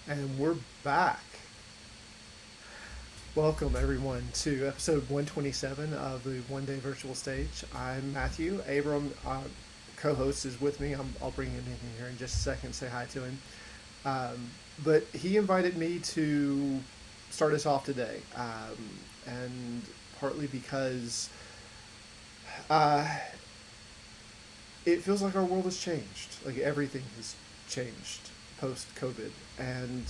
And we're back. Welcome, everyone, to episode 127 of the One Day Virtual Stage. I'm Matthew. Abram, co host, is with me. I'll bring him in here in just a second, say hi to him. But he invited me to start us off today, and partly because uh, it feels like our world has changed. Like everything has changed post COVID. And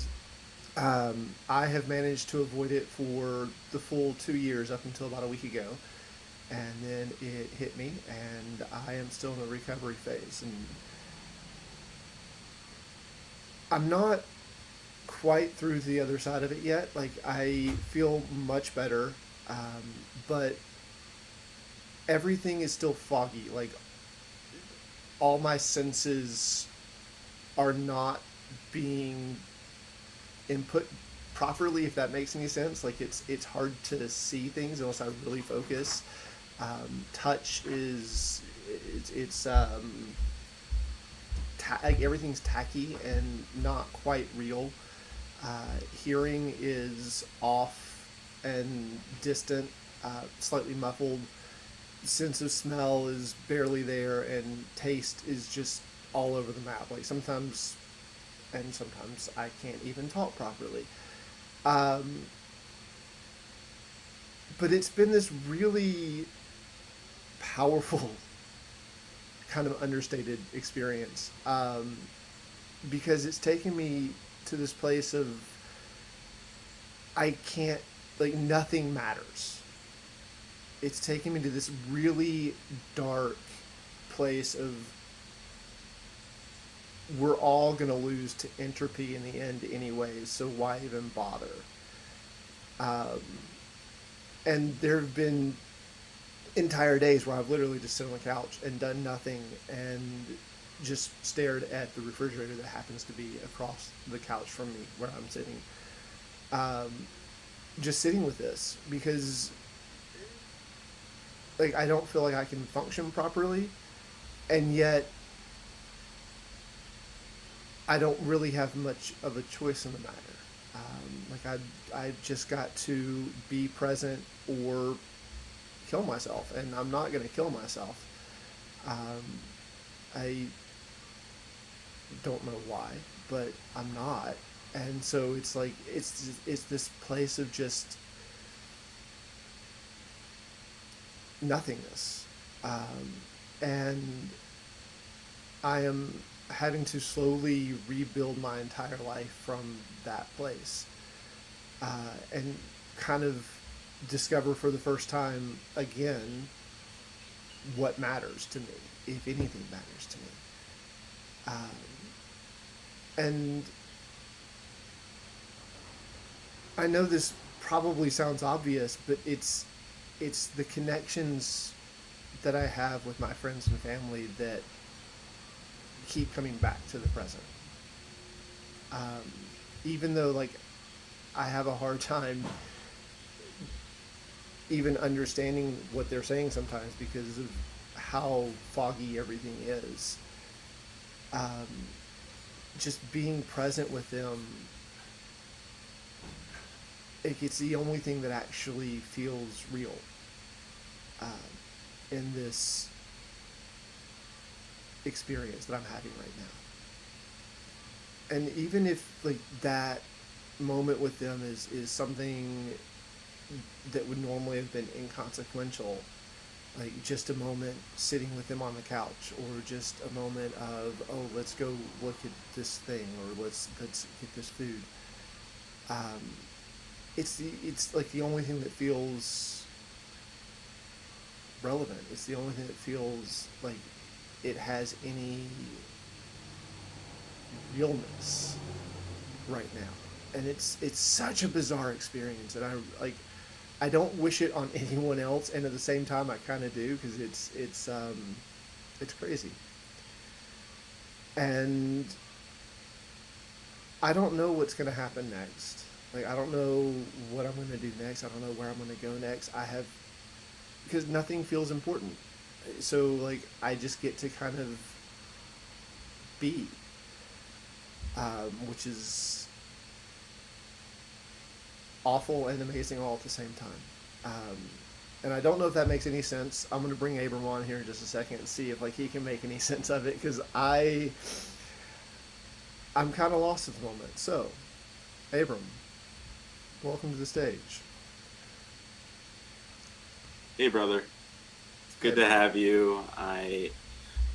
I have managed to avoid it for the full 2 years up until about a week ago. And then it hit me, and I am still in the recovery phase. And I'm not quite through the other side of it yet. Like, I feel much better, but everything is still foggy. Like, all my senses are not being input properly, if that makes any sense. Like, it's hard to see things unless I really focus. Touch is it's like everything's tacky and not quite real. Hearing is off and distant, slightly muffled. Sense of smell is barely there, and taste is just all over the map. Like sometimes I can't even talk properly. Um, but it's been this really powerful, kind of understated experience, because it's taken me to this place of I can't, like, nothing matters. It's taken me to this really dark place of we're all going to lose to entropy in the end anyways, so why even bother? Um, and there have been entire days where I've literally just sat on the couch and done nothing and just stared at the refrigerator that happens to be across the couch from me where I'm sitting. Um, just sitting with this because, like, I don't feel like I can function properly, and yet I don't really have much of a choice in the matter. I just got to be present or kill myself, and I'm not going to kill myself. Um, I don't know why, but I'm not, and so it's like it's this place of just nothingness, and I am having to slowly rebuild my entire life from that place, and kind of discover for the first time again what matters to me, if anything matters to me. And I know this probably sounds obvious, but it's the connections that I have with my friends and family that keep coming back to the present. Um, Even though, like, I have a hard time even understanding what they're saying sometimes because of how foggy everything is. Um, just being present with them, it's the only thing that actually feels real, um, in this experience that I'm having right now. And even if, like, that moment with them is something that would normally have been inconsequential, like just a moment sitting with them on the couch, or just a moment of, oh, let's go look at this thing, or let's get this food. Um, it's like the only thing that feels relevant. It's the only thing that feels like it has any realness right now. And it's such a bizarre experience, and I don't wish it on anyone else, and at the same time I kind of do, because it's crazy. And I don't know what's going to happen next. Like, I don't know what I'm going to do next. I don't know where I'm going to go next. I have Because nothing feels important. So, like, I just get to kind of be, which is awful and amazing all at the same time. And I don't know if that makes any sense. I'm going to bring Abram on here in just a second and see if like he can make any sense of it, because I'm kind of lost at the moment. So, Abram, welcome to the stage. Hey, brother. It's Hey, good to brother. have you.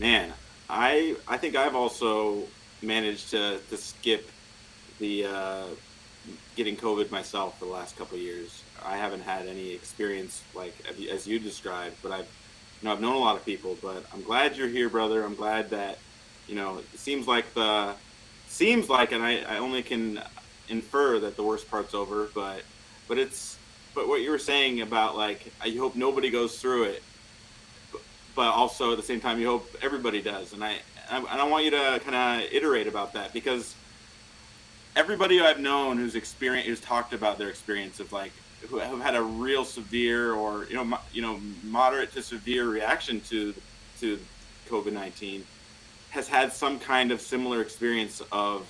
Man, I think I've also managed to skip the getting COVID myself for the last couple of years. I haven't had any experience like as you described, but I've known a lot of people. But I'm glad you're here, brother. I'm glad that it seems like, and I only can infer that the worst part's over, but it's but what you were saying about like I hope nobody goes through it, but also at the same time you hope everybody does, and I want you to kind of iterate about that because everybody I've known who's talked about their experience of like who have had a real severe or moderate to severe reaction to COVID-19 has had some kind of similar experience of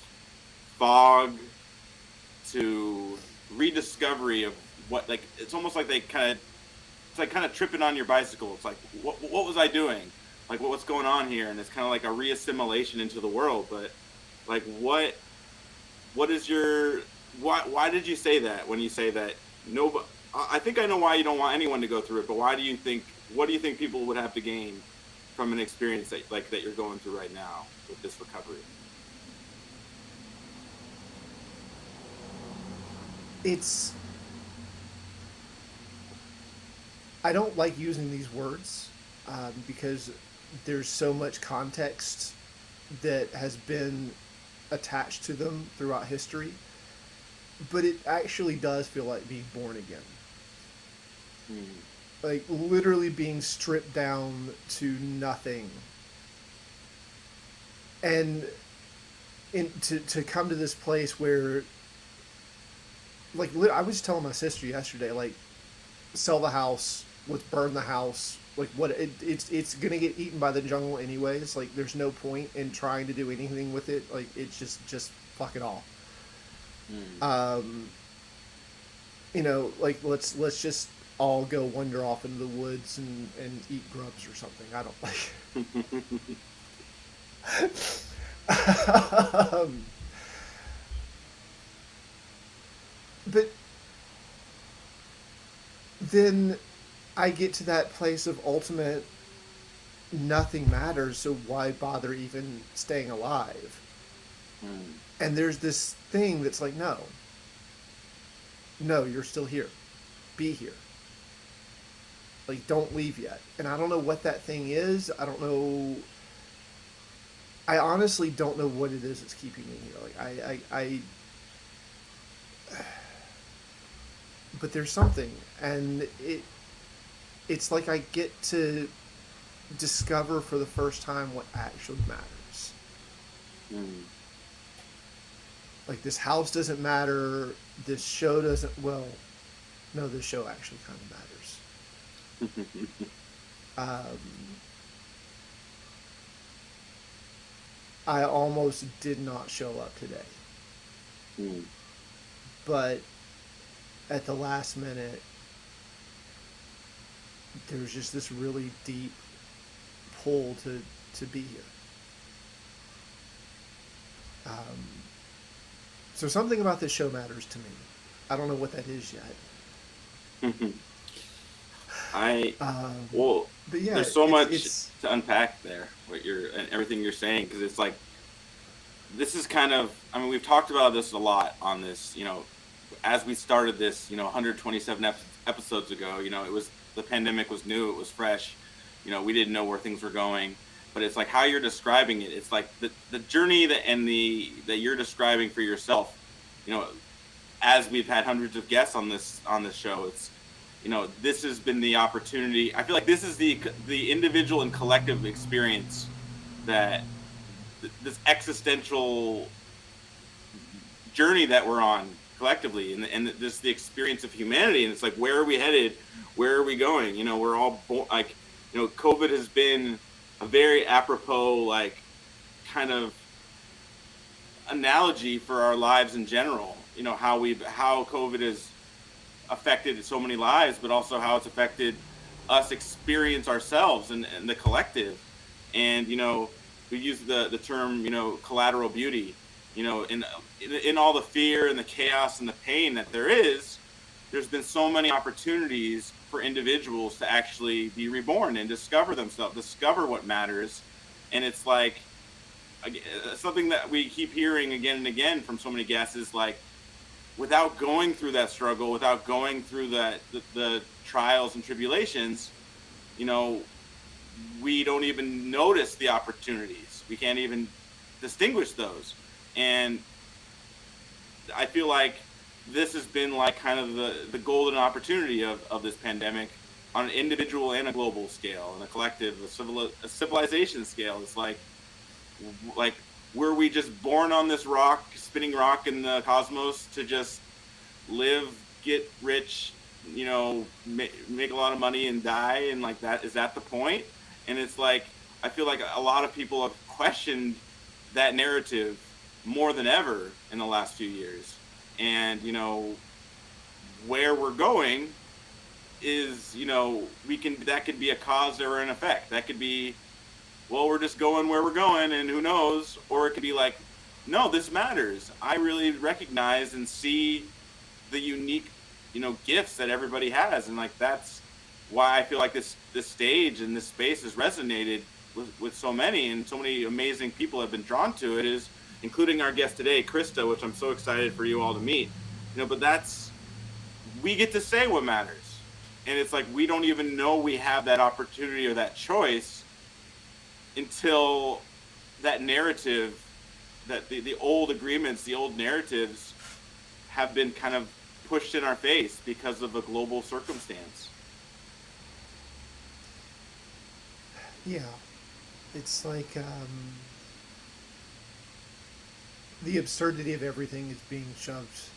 fog to rediscovery of what, like it's almost like it's like kind of tripping on your bicycle. It's like what was I doing? Like what's going on here? And it's kind of like a reassimilation into the world. But like what is your why did you say that when you say that nobody? I think I know why you don't want anyone to go through it, but what do you think people would have to gain from an experience that you're going through right now with this recovery? It's I don't like using these words because there's so much context that has been attached to them throughout history. But it actually does feel like being born again. Hmm. Like literally being stripped down to nothing. And to come to this place where, like, I was telling my sister yesterday, like, sell the house, let's burn the house. Like, it's gonna get eaten by the jungle anyways. Like, there's no point in trying to do anything with it. Like, it's just fuck it all. Hmm. Um, like let's just all go wander off into the woods and eat grubs or something. I don't like. But then I get to that place of ultimate nothing matters, so why bother even staying alive? Hmm. And there's this thing that's like, no, no, you're still here. Be here. Like, don't leave yet. And I don't know what that thing is. I don't know. I honestly don't know what it is that's keeping me here. Like, but there's something, and it's like I get to discover for the first time what actually matters. Hmm. Like, this house doesn't matter. This show doesn't. Well, no, this show actually kind of matters. Um, I almost did not show up today, Hmm. but at the last minute, there was just this really deep pull to be here. Um, so something about this show matters to me. I don't know what that is yet. I Um, well, but yeah, there's so much it's to unpack there. What you're and everything you're saying, because it's like this is kind of. I mean, we've talked about this a lot on this. As we started this, 127 episodes ago. It was the pandemic was new, it was fresh. We didn't know where things were going, but it's like how you're describing it. It's like the journey that you're describing for yourself. You know, as we've had hundreds of guests on this show, this has been the opportunity. I feel like this is the individual and collective experience that this existential journey that we're on collectively, and this the experience of humanity. And it's like, where are we headed? Where are we going? We're all like, COVID has been a very apropos, like, kind of analogy for our lives in general. How COVID affected so many lives, but also how it's affected us experience ourselves and the collective. And we use the term collateral beauty. In all the fear and the chaos and the pain that there's been so many opportunities for individuals to actually be reborn and discover themselves, discover what matters. And it's like something that we keep hearing again and again from so many guests is like, without going through that struggle, without going through the trials and tribulations, we don't even notice the opportunities. We can't even distinguish those. And I feel like this has been like kind of the golden opportunity of this pandemic on an individual and a global scale, and a collective, a civilization scale. It's like were we just born on this spinning rock in the cosmos to just live, get rich, make a lot of money and die, and like that? Is that the point? And it's like, I feel like a lot of people have questioned that narrative more than ever in the last few years. And where we're going is, that could be a cause or an effect. That could be, well, we're just going where we're going and who knows. Or it could be like, no, this matters. I really recognize and see the unique gifts that everybody has. And like, that's why I feel like this stage and this space has resonated with so many, and so many amazing people have been drawn to it, is including our guest today, Crista, which I'm so excited for you all to meet. But we get to say what matters. And it's like, we don't even know we have that opportunity or that choice until that narrative, that the old agreements, the old narratives have been kind of pushed in our face because of a global circumstance. Yeah. It's like the absurdity of everything is being shoved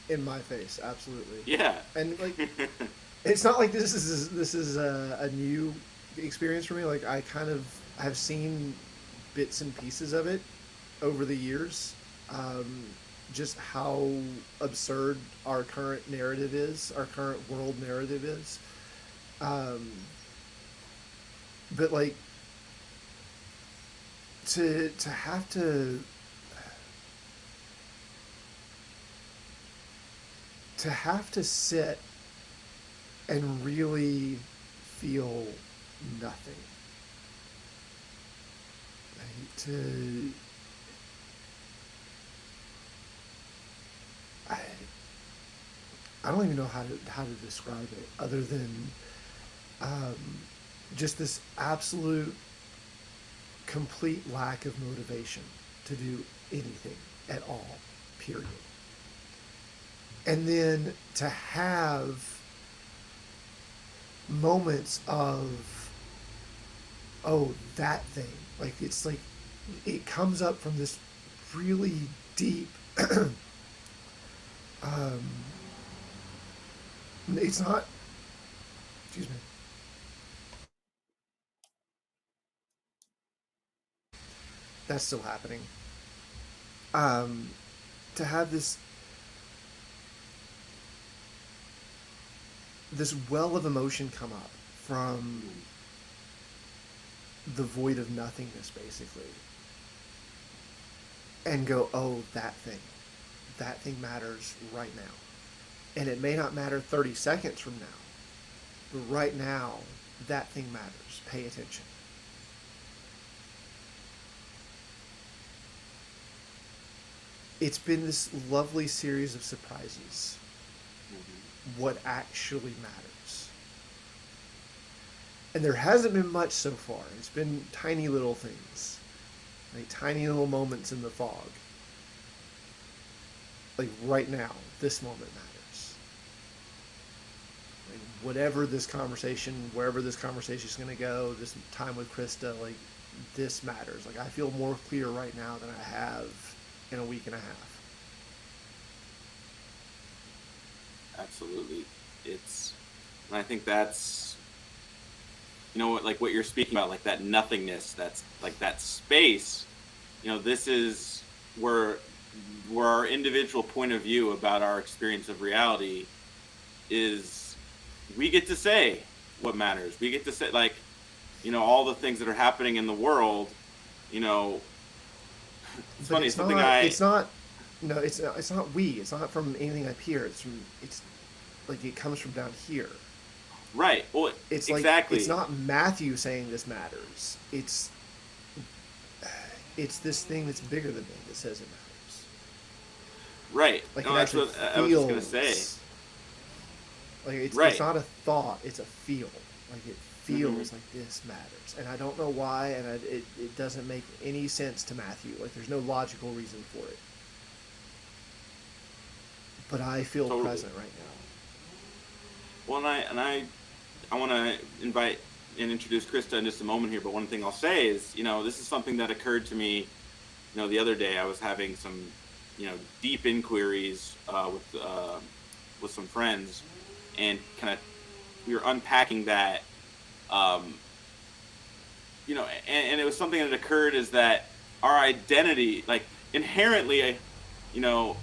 in my face. Absolutely. Yeah. And like, it's not like this is a new experience for me. Like, I kind of have seen bits and pieces of it over the years. Just how absurd our current narrative is, our current world narrative is. But like, to have to sit and really feel nothing. Right? I don't even know how to describe it other than just this absolute complete lack of motivation to do anything at all, period. And then to have moments of, oh, that thing, like, it's like it comes up from this really deep it's not, excuse me, that's still happening. To have this well of emotion come up from the void of nothingness, basically, and go, oh, that thing matters right now. And it may not matter 30 seconds from now, but right now, that thing matters. Pay attention. It's been this lovely series of surprises. What actually matters. And there hasn't been much so far. It's been tiny little things. Like tiny little moments in the fog. Like right now, this moment matters. Like wherever this conversation is going to go, this time with Crista, like this matters. Like I feel more clear right now than I have in a week and a half. Absolutely. And I think that's, like what you're speaking about, like that nothingness, that's like that space, this is where our individual point of view about our experience of reality is we get to say what matters. We get to say, like, all the things that are happening in the world. You know, it's But funny. it's Something not. I It's not. No, it's not. It's not we. It's not from anything up here. It's like it comes from down here. right. Well, It's like it's exactly. not Matthew saying this matters. It's this thing that's bigger than me that says it matters. Right. Like No, it that's actually what I was just gonna say. feels. Like it's Right. not a thought. It's a feel. Like it Hmm. feels like this matters, and I don't know why, and it doesn't make any sense to Matthew. Like there's no logical reason for it. But I feel Totally. present right now. Well, I want to invite and introduce Krista in just a moment here. But one thing I'll say is, this is something that occurred to me, the other day. I was having some, deep inquiries with some friends, and kind of we were unpacking that, um, and it was something that occurred is that our identity, like inherently, you know,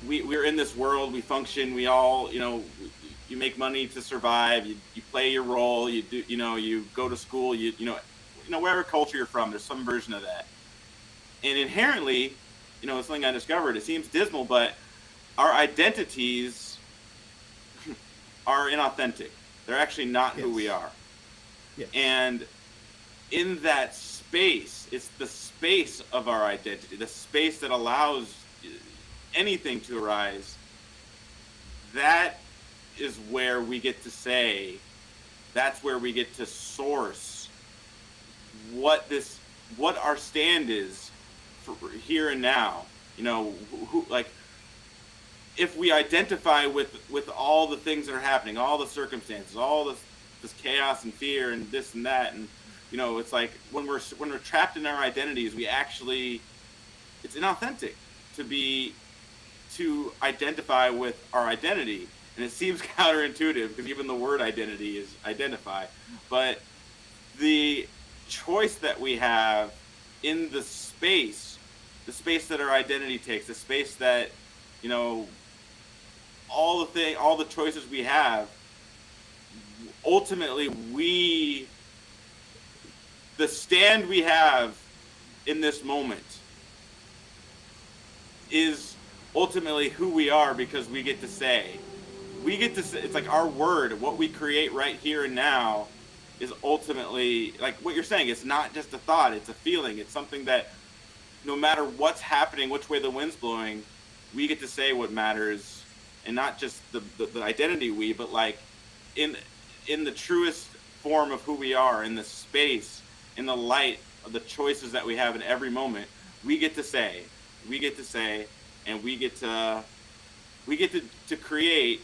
we're in this world, we function, we all, you make money to survive, you play your role, you do, you go to school, wherever culture you're from, there's some version of that. And inherently, it's something I discovered. It seems dismal, but our identities are inauthentic. They're actually not who we Yes. are. Yes. And in that space, it's the space of our identity, the space that allows anything to arise. That is where we get to say, that's where we get to source what our stand is for here and now. Like, if we identify with all the things that are happening, all the circumstances, all this chaos and fear and this and that, and it's like when we're trapped in our identities, it's inauthentic to identify with our identity. And it seems counterintuitive because even the word identity is identify, but the choice that we have in the space that our identity takes, the space that you know all the choices we have, ultimately the stand we have in this moment is ultimately who we are, because it's like our word, what we create right here and now is ultimately, like what you're saying, it's not just a thought, it's a feeling, it's something that no matter what's happening, which way the wind's blowing, we get to say what matters. And not just the identity but like in the truest form of who we are, in the space, in the light of the choices that we have in every moment, we get to say, and we get to create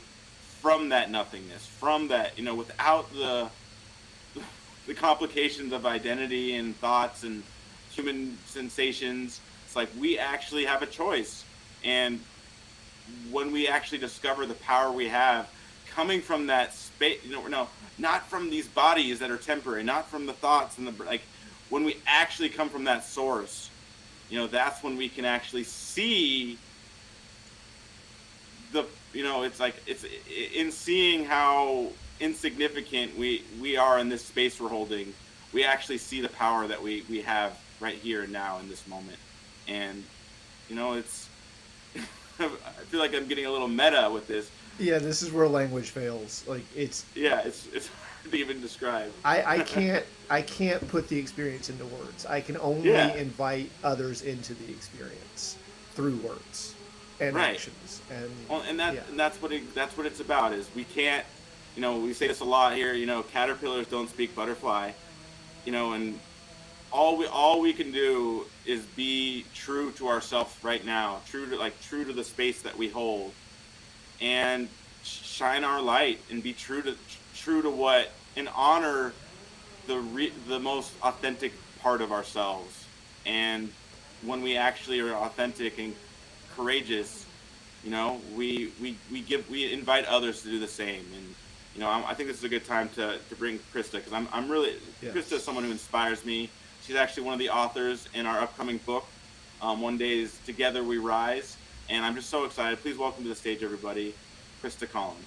from that nothingness, from that, without the complications of identity and thoughts and human sensations. It's like we actually have a choice. And when we actually discover the power we have coming from that space, no, not from these bodies that are temporary, not from the thoughts and when we actually come from that source, that's when we can actually see it's like, it's in seeing how insignificant we are in this space we're holding. We actually see the power that we have right here and now in this moment. And it's I feel like I'm getting a little meta with this. Yeah, this is where language fails. Like Yeah, it's hard to even describe. I can't put the experience into words. I can only Yeah, invite others into the experience through words and right. actions. And Well, yeah, and that's what it's about. Is we can't, we say this a lot here. Caterpillars don't speak butterfly. And all we can do is be true to ourselves right now, true to the space that we hold, and shine our light and be true to what, and honor the most authentic part of ourselves. And when we actually are authentic and courageous, we invite others to do the same. And I think this is a good time to bring Krista, because I'm really, Krista is yes. someone who inspires me. She's actually one of the authors in our upcoming book, One Day is Together We Rise. And I'm just so excited. Please welcome to the stage, everybody, Crista Collins.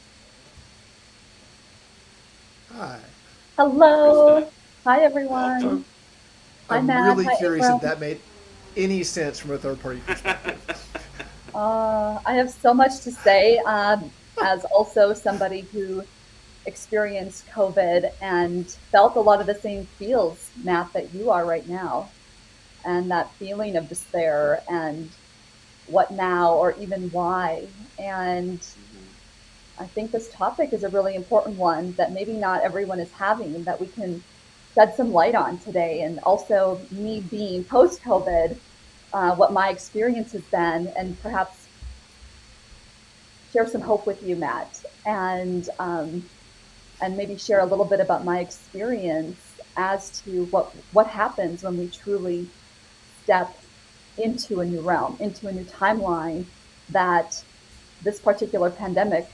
Hi. Hi, Krista. Hello. Hi, Welcome. everyone. Hi, I'm Matt. really Hi, curious if Abram. that made any sense from a third party perspective. I have so much to say, as also somebody who experienced COVID and felt a lot of the same feels, Matt, that you are right now, and that feeling of despair and what now or even why. And I think this topic is a really important one that maybe not everyone is having that we can shed some light on today. And also, me being post COVID, what my experience has been, and perhaps share some hope with you, Matt, and maybe share a little bit about my experience as to what happens when we truly step into a new realm, into a new timeline that this particular pandemic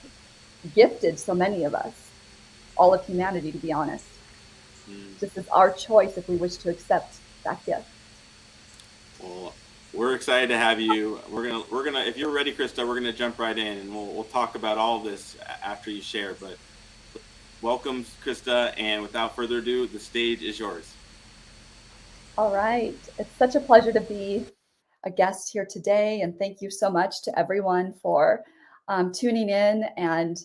gifted so many of us, all of humanity, to be honest. Mm. Just as our choice if we wish to accept that gift. Well, we're excited to have you. We're gonna. If you're ready, Krista, we're gonna jump right in, and we'll talk about all this after you share. But welcome, Krista, and without further ado, the stage is yours. All right. It's such a pleasure to be a guest here today. And thank you so much to everyone for tuning in and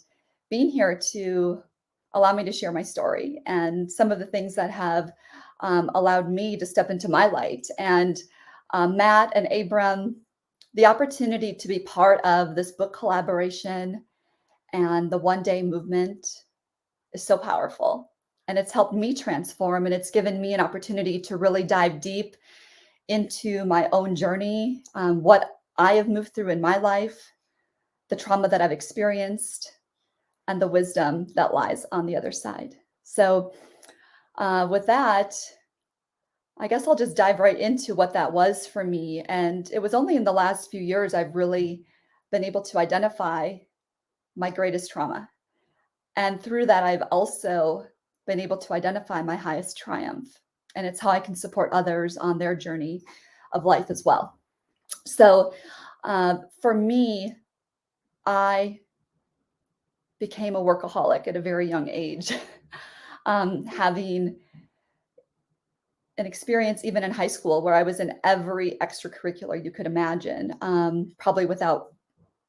being here to allow me to share my story and some of the things that have allowed me to step into my light. And Matt and Abram, the opportunity to be part of this book collaboration and the one day movement is so powerful. And it's helped me transform, and it's given me an opportunity to really dive deep into my own journey, what I have moved through in my life, the trauma that I've experienced, and the wisdom that lies on the other side. So, with that, I guess I'll just dive right into what that was for me. And it was only in the last few years I've really been able to identify my greatest trauma. And through that, I've also been able to identify my highest triumph. And it's how I can support others on their journey of life as well. So, for me, I became a workaholic at a very young age, having an experience even in high school where I was in every extracurricular you could imagine, probably without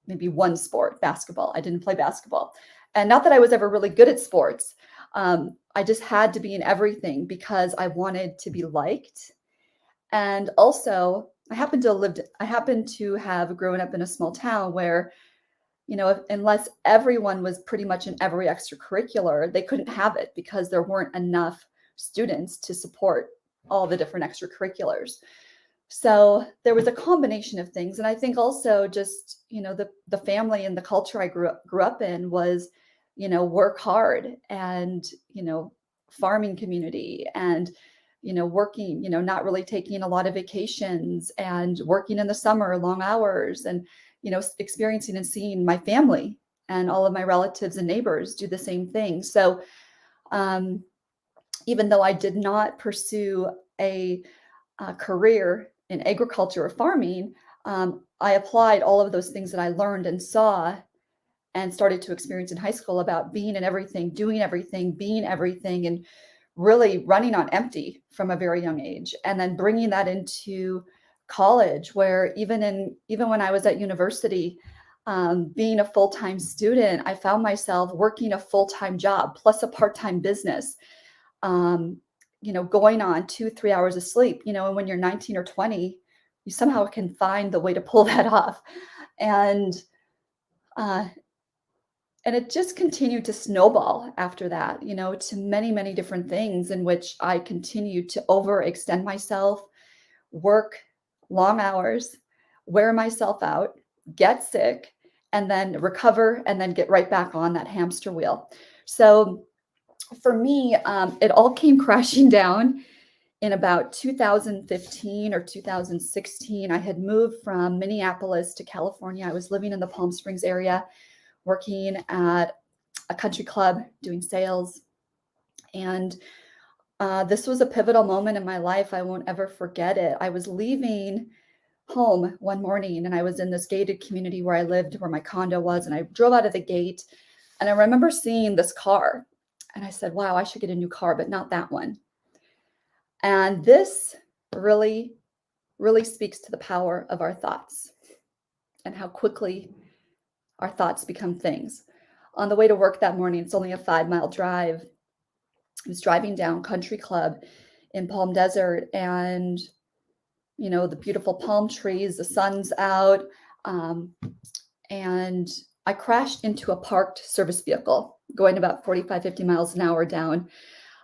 maybe one sport, basketball. I didn't play basketball. And not that I was ever really good at sports. I just had to be in everything because I wanted to be liked. And also, I happened to have grown up in a small town where, unless everyone was pretty much in every extracurricular, they couldn't have it because there weren't enough students to support all the different extracurriculars. So there was a combination of things. And I think also just, the family and the culture I grew up in was, work hard and, farming community and, working, not really taking a lot of vacations and working in the summer, long hours and, experiencing and seeing my family and all of my relatives and neighbors do the same thing. So um, even though I did not pursue a career in agriculture or farming, I applied all of those things that I learned and saw and started to experience in high school about being in everything, doing everything, being everything, and really running on empty from a very young age. And then bringing that into college, where even when I was at university, being a full-time student, I found myself working a full-time job plus a part-time business, um, going on 2, 3 hours of sleep, and when you're 19 or 20, you somehow can find the way to pull that off. And, uh, and it just continued to snowball after that, to many, many different things in which I continued to overextend myself, work long hours, wear myself out, get sick, and then recover, and then get right back on that hamster wheel. So for me, it all came crashing down in about 2015 or 2016. I had moved from Minneapolis to California. I was living in the Palm Springs area, working at a country club, doing sales. And this was a pivotal moment in my life. I won't ever forget it. I was leaving home one morning and I was in this gated community where I lived, where my condo was. And I drove out of the gate and I remember seeing this car. And I said, wow, I should get a new car, but not that one. And this really, really speaks to the power of our thoughts and how quickly our thoughts become things. On the way to work that morning, it's only a 5-mile drive. I was driving down Country Club in Palm Desert, and the beautiful palm trees, the sun's out, and I crashed into a parked service vehicle going about 45, 50 miles an hour down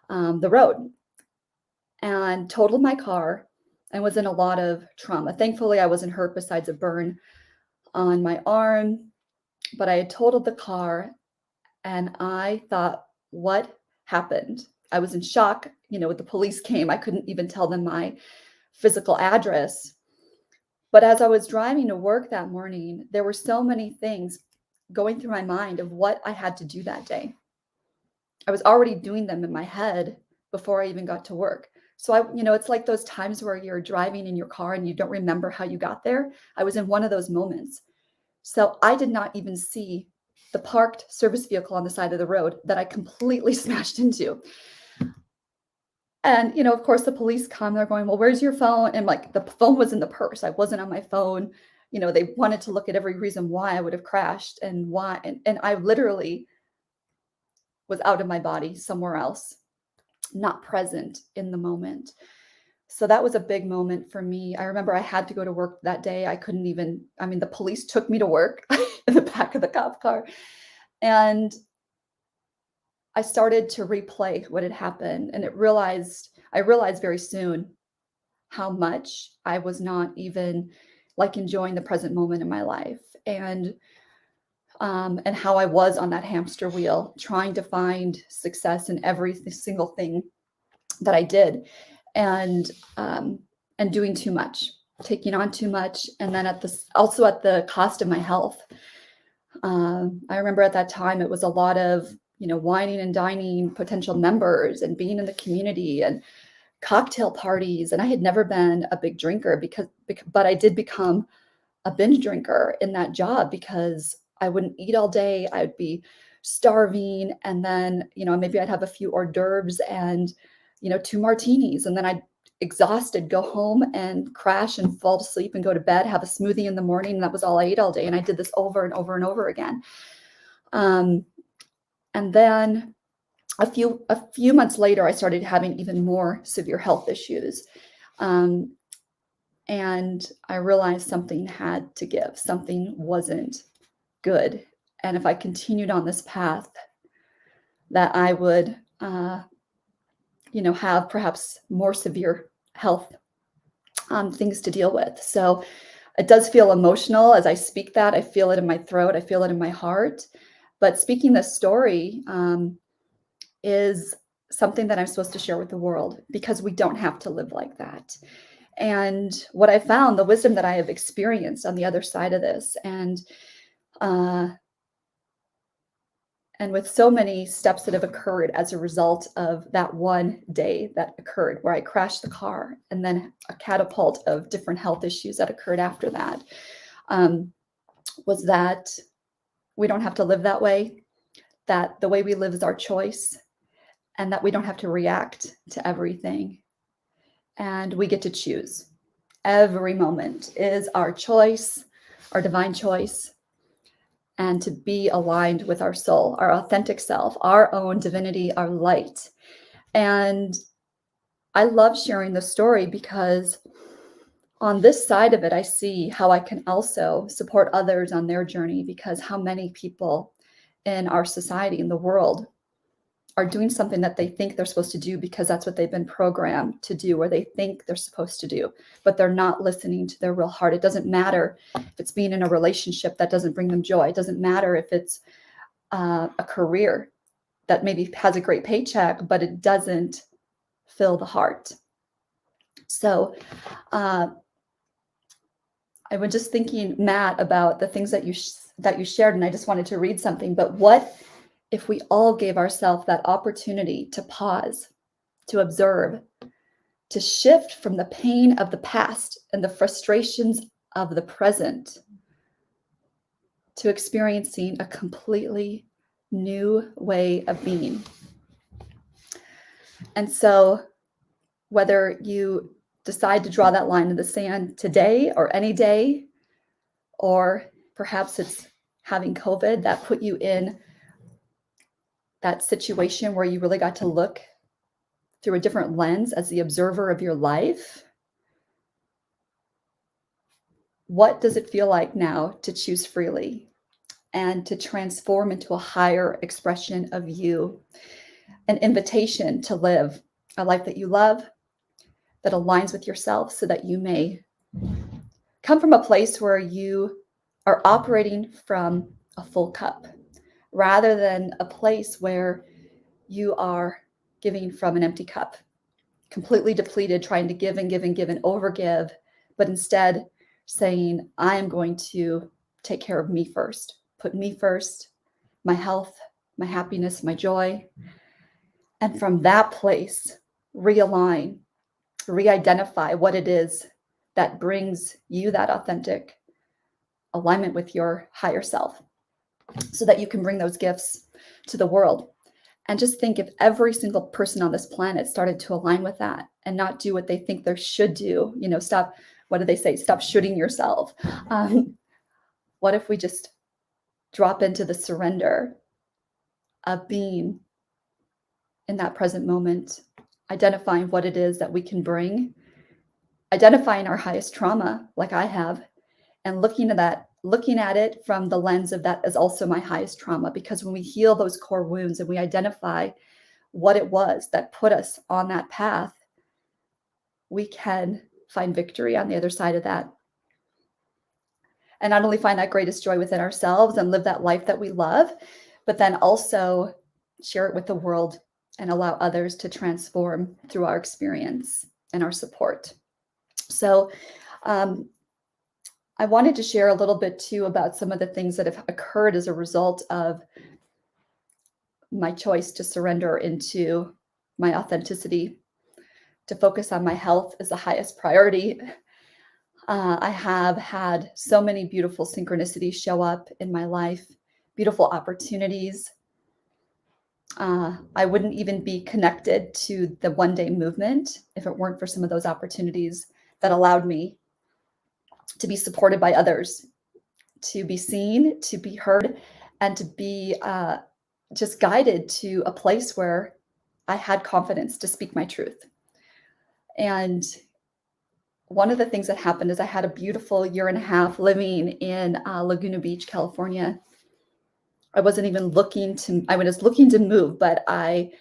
the road, and totaled my car and was in a lot of trauma. Thankfully, I wasn't hurt besides a burn on my arm, but I had totaled the car, and I thought, what happened? I was in shock. When the police came, I couldn't even tell them my physical address. But as I was driving to work that morning, there were so many things going through my mind of what I had to do that day. I was already doing them in my head before I even got to work. So it's like those times where you're driving in your car and you don't remember how you got there. I was in one of those moments. So I did not even see the parked service vehicle on the side of the road that I completely smashed into. And, of course, the police come, they're going, well, where's your phone? And like, the phone was in the purse. I wasn't on my phone. They wanted to look at every reason why I would have crashed and why. And I literally was out of my body somewhere else, not present in the moment. So that was a big moment for me. I remember I had to go to work that day. I couldn't even, the police took me to work in the back of the cop car. And I started to replay what had happened, and I realized very soon how much I was not even like enjoying the present moment in my life, and how I was on that hamster wheel trying to find success in every single thing that I did, and doing too much, taking on too much, and then also at the cost of my health. I remember at that time it was a lot of wining and dining potential members and being in the community and cocktail parties. And I had never been a big drinker but I did become a binge drinker in that job because I wouldn't eat all day. I'd be starving. And then, maybe I'd have a few hors d'oeuvres and, 2 martinis. And then I'd exhausted, go home and crash and fall asleep and go to bed, have a smoothie in the morning. And that was all I ate all day. And I did this over and over and over again. And then a few months later, I started having even more severe health issues. And I realized something had to give. Something wasn't good. And if I continued on this path, that I would, have perhaps more severe health things to deal with. So it does feel emotional as I speak that. I feel it in my throat. I feel it in my heart. But speaking this story is something that I'm supposed to share with the world because we don't have to live like that. And what I found, the wisdom that I have experienced on the other side of this, and with so many steps that have occurred as a result of that one day that occurred where I crashed the car, and then a catapult of different health issues that occurred after that, was that we don't have to live that way, that the way we live is our choice, and that we don't have to react to everything. And we get to choose. Every moment is our choice, our divine choice, and to be aligned with our soul, our authentic self, our own divinity, our light. And I love sharing the story because on this side of it, I see how I can also support others on their journey, because how many people in our society, in the world, are doing something that they think they're supposed to do because that's what they've been programmed to do, or they think they're supposed to do, but they're not listening to their real heart. It doesn't matter if it's being in a relationship that doesn't bring them joy. It doesn't matter if it's a career that maybe has a great paycheck, but it doesn't fill the heart. So I was just thinking, Matt, about the things that you shared, and I just wanted to read something. But what if we all gave ourselves that opportunity to pause, to observe, to shift from the pain of the past and the frustrations of the present to experiencing a completely new way of being? And so whether you decide to draw that line in the sand today or any day, or perhaps it's having COVID that put you in that situation where you really got to look through a different lens as the observer of your life, what does it feel like now to choose freely and to transform into a higher expression of you? An invitation to live a life that you love, that aligns with yourself, so that you may come from a place where you are operating from a full cup rather than a place where you are giving from an empty cup, completely depleted, trying to give and give and give and overgive, but instead saying, I am going to take care of me first, put me first, my health, my happiness, my joy. And from that place, realign, re-identify what it is that brings you that authentic alignment with your higher self, so that you can bring those gifts to the world. And just think, if every single person on this planet started to align with that and not do what they think they should do, stop, what do they say? Stop shooting yourself. What if we just drop into the surrender of being in that present moment, identifying what it is that we can bring, identifying our highest trauma, like I have, and looking at it from the lens of that as also my highest trauma. Because when we heal those core wounds and we identify what it was that put us on that path, we can find victory on the other side of that. And not only find that greatest joy within ourselves and live that life that we love, but then also share it with the world and allow others to transform through our experience and our support. So I wanted to share a little bit too about some of the things that have occurred as a result of my choice to surrender into my authenticity, to focus on my health as the highest priority. I have had so many beautiful synchronicities show up in my life, beautiful opportunities. I wouldn't even be connected to the One Day movement if it weren't for some of those opportunities that allowed me to be supported by others, to be seen, to be heard, and to be just guided to a place where I had confidence to speak my truth. And one of the things that happened is I had a beautiful year and a half living in Laguna Beach, California. I was looking to move, but I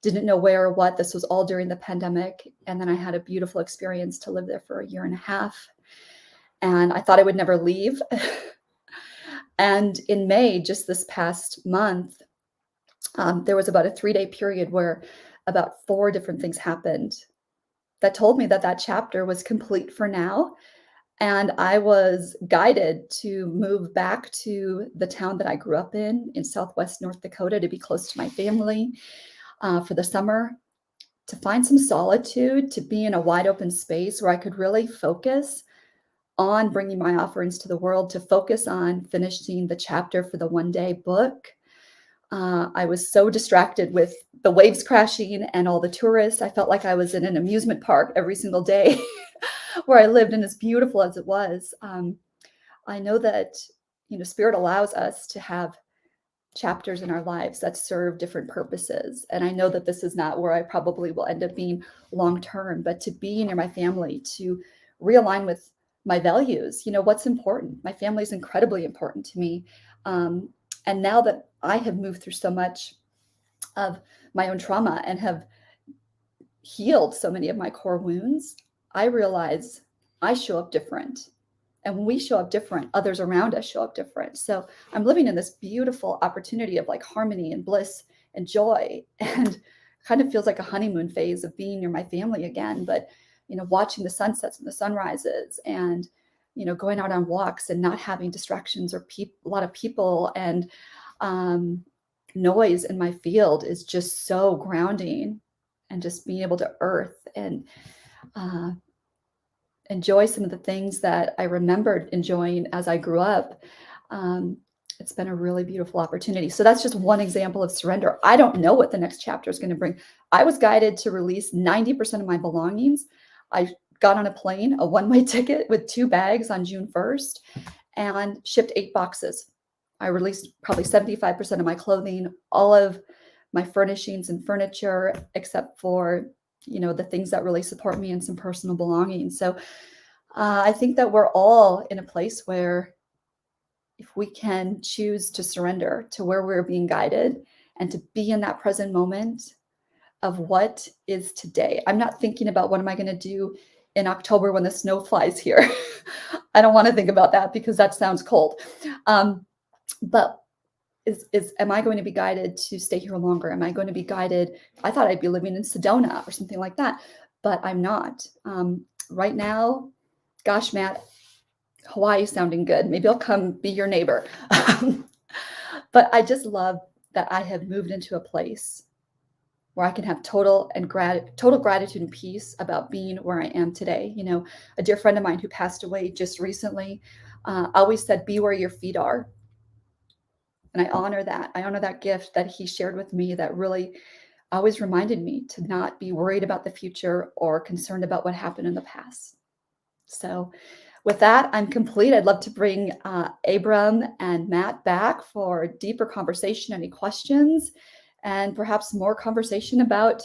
didn't know where or what. This was all during the pandemic. And then I had a beautiful experience to live there for a year and a half. And I thought I would never leave. And in May, just this past month, there was about a 3-day period where about 4 different things happened that told me that chapter was complete for now. And I was guided to move back to the town that I grew up in Southwest North Dakota, to be close to my family for the summer, to find some solitude, to be in a wide open space where I could really focus on bringing my offerings to the world, to focus on finishing the chapter for the One Day book. I was so distracted with the waves crashing and all the tourists. I felt like I was in an amusement park every single day where I lived, and as beautiful as it was. I know that, Spirit allows us to have chapters in our lives that serve different purposes. And I know that this is not where I probably will end up being long-term, but to be near my family, to realign with my values, what's important. My family is incredibly important to me. And now that I have moved through so much of my own trauma and have healed so many of my core wounds, I realize I show up different. And when we show up different, others around us show up different. So I'm living in this beautiful opportunity of like harmony and bliss and joy, and kind of feels like a honeymoon phase of being near my family again. But, watching the sunsets and the sunrises, and, going out on walks and not having distractions or a lot of people and noise in my field is just so grounding. And just being able to earth and enjoy some of the things that I remembered enjoying as I grew up. it's been a really beautiful opportunity. So that's just one example of surrender. I don't know what the next chapter is going to bring. I was guided to release 90% of my belongings. I got on a plane, a one-way ticket with 2 bags on June 1st, and shipped 8 boxes. I released probably 75% of my clothing, all of my furnishings and furniture, except for, the things that really support me and some personal belongings. So I think that we're all in a place where if we can choose to surrender to where we're being guided and to be in that present moment of what is today. I'm not thinking about what am I going to do in October when the snow flies here. I don't want to think about that because that sounds cold. But am I going to be guided to stay here longer? Am I going to be guided? I thought I'd be living in Sedona or something like that, but I'm not. Right now, gosh, Matt, Hawaii sounding good. Maybe I'll come be your neighbor. But I just love that I have moved into a place where I can have total gratitude and peace about being where I am today. A dear friend of mine who passed away just recently always said, "Be where your feet are." And I honor that. I honor that gift that he shared with me that really always reminded me to not be worried about the future or concerned about what happened in the past. So with that, I'm complete. I'd love to bring Abram and Matt back for deeper conversation, any questions, and perhaps more conversation about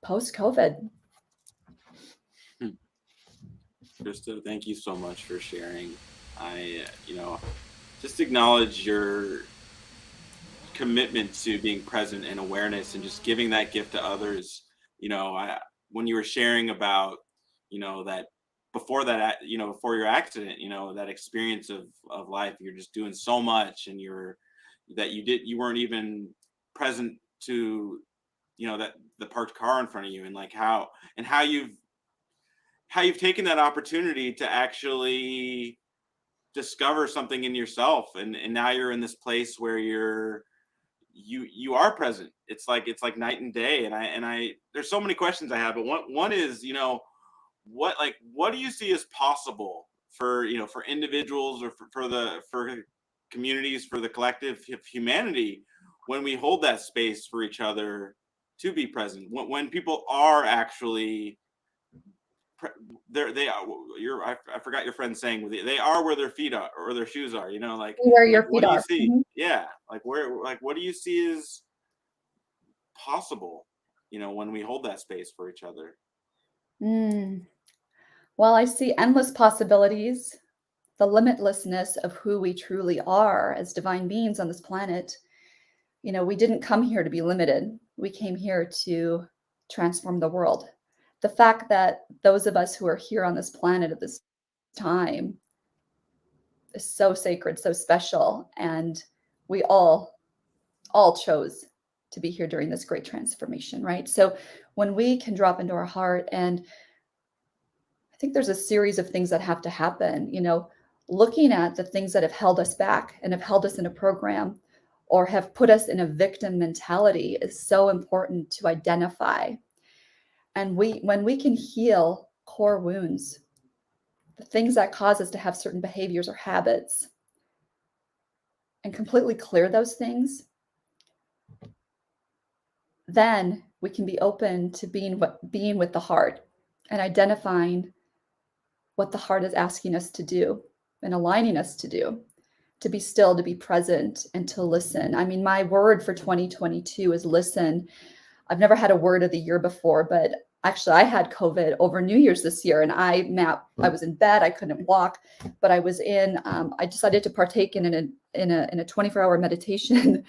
post-COVID. Krista, thank you so much for sharing. I, just acknowledge your commitment to being present and awareness and just giving that gift to others. When you were sharing about, that before before your accident, that experience of life, you're just doing so much and you weren't even present to, that the parked car in front of you, and like how you've taken that opportunity to actually discover something in yourself, and now you're in this place where you are present. It's like night and day. And I there's so many questions I have, but one is, what do you see as possible for for individuals, or for communities, for the collective of humanity, when we hold that space for each other to be present, when people are actually I forgot your friend saying, they are where their feet are or their shoes are, Where your what feet do you are. see? Mhm. Yeah, what do you see is possible, when we hold that space for each other? Mm. Well, I see endless possibilities, the limitlessness of who we truly are as divine beings on this planet. We didn't come here to be limited. We came here to transform the world. The fact that those of us who are here on this planet at this time is so sacred, so special, and we all chose to be here during this great transformation, right? So when we can drop into our heart, and I think there's a series of things that have to happen, looking at the things that have held us back and have held us in a program or have put us in a victim mentality is so important to identify. And when we can heal core wounds, the things that cause us to have certain behaviors or habits, and completely clear those things, then we can be open to being with the heart and identifying what the heart is asking us to do and aligning us to be still, to be present, and to listen. I mean, my word for 2022 is listen. I've never had a word of the year before, but actually I had COVID over New Year's this year, and I was in bed, I couldn't walk, but I was I decided to partake in a 24-hour meditation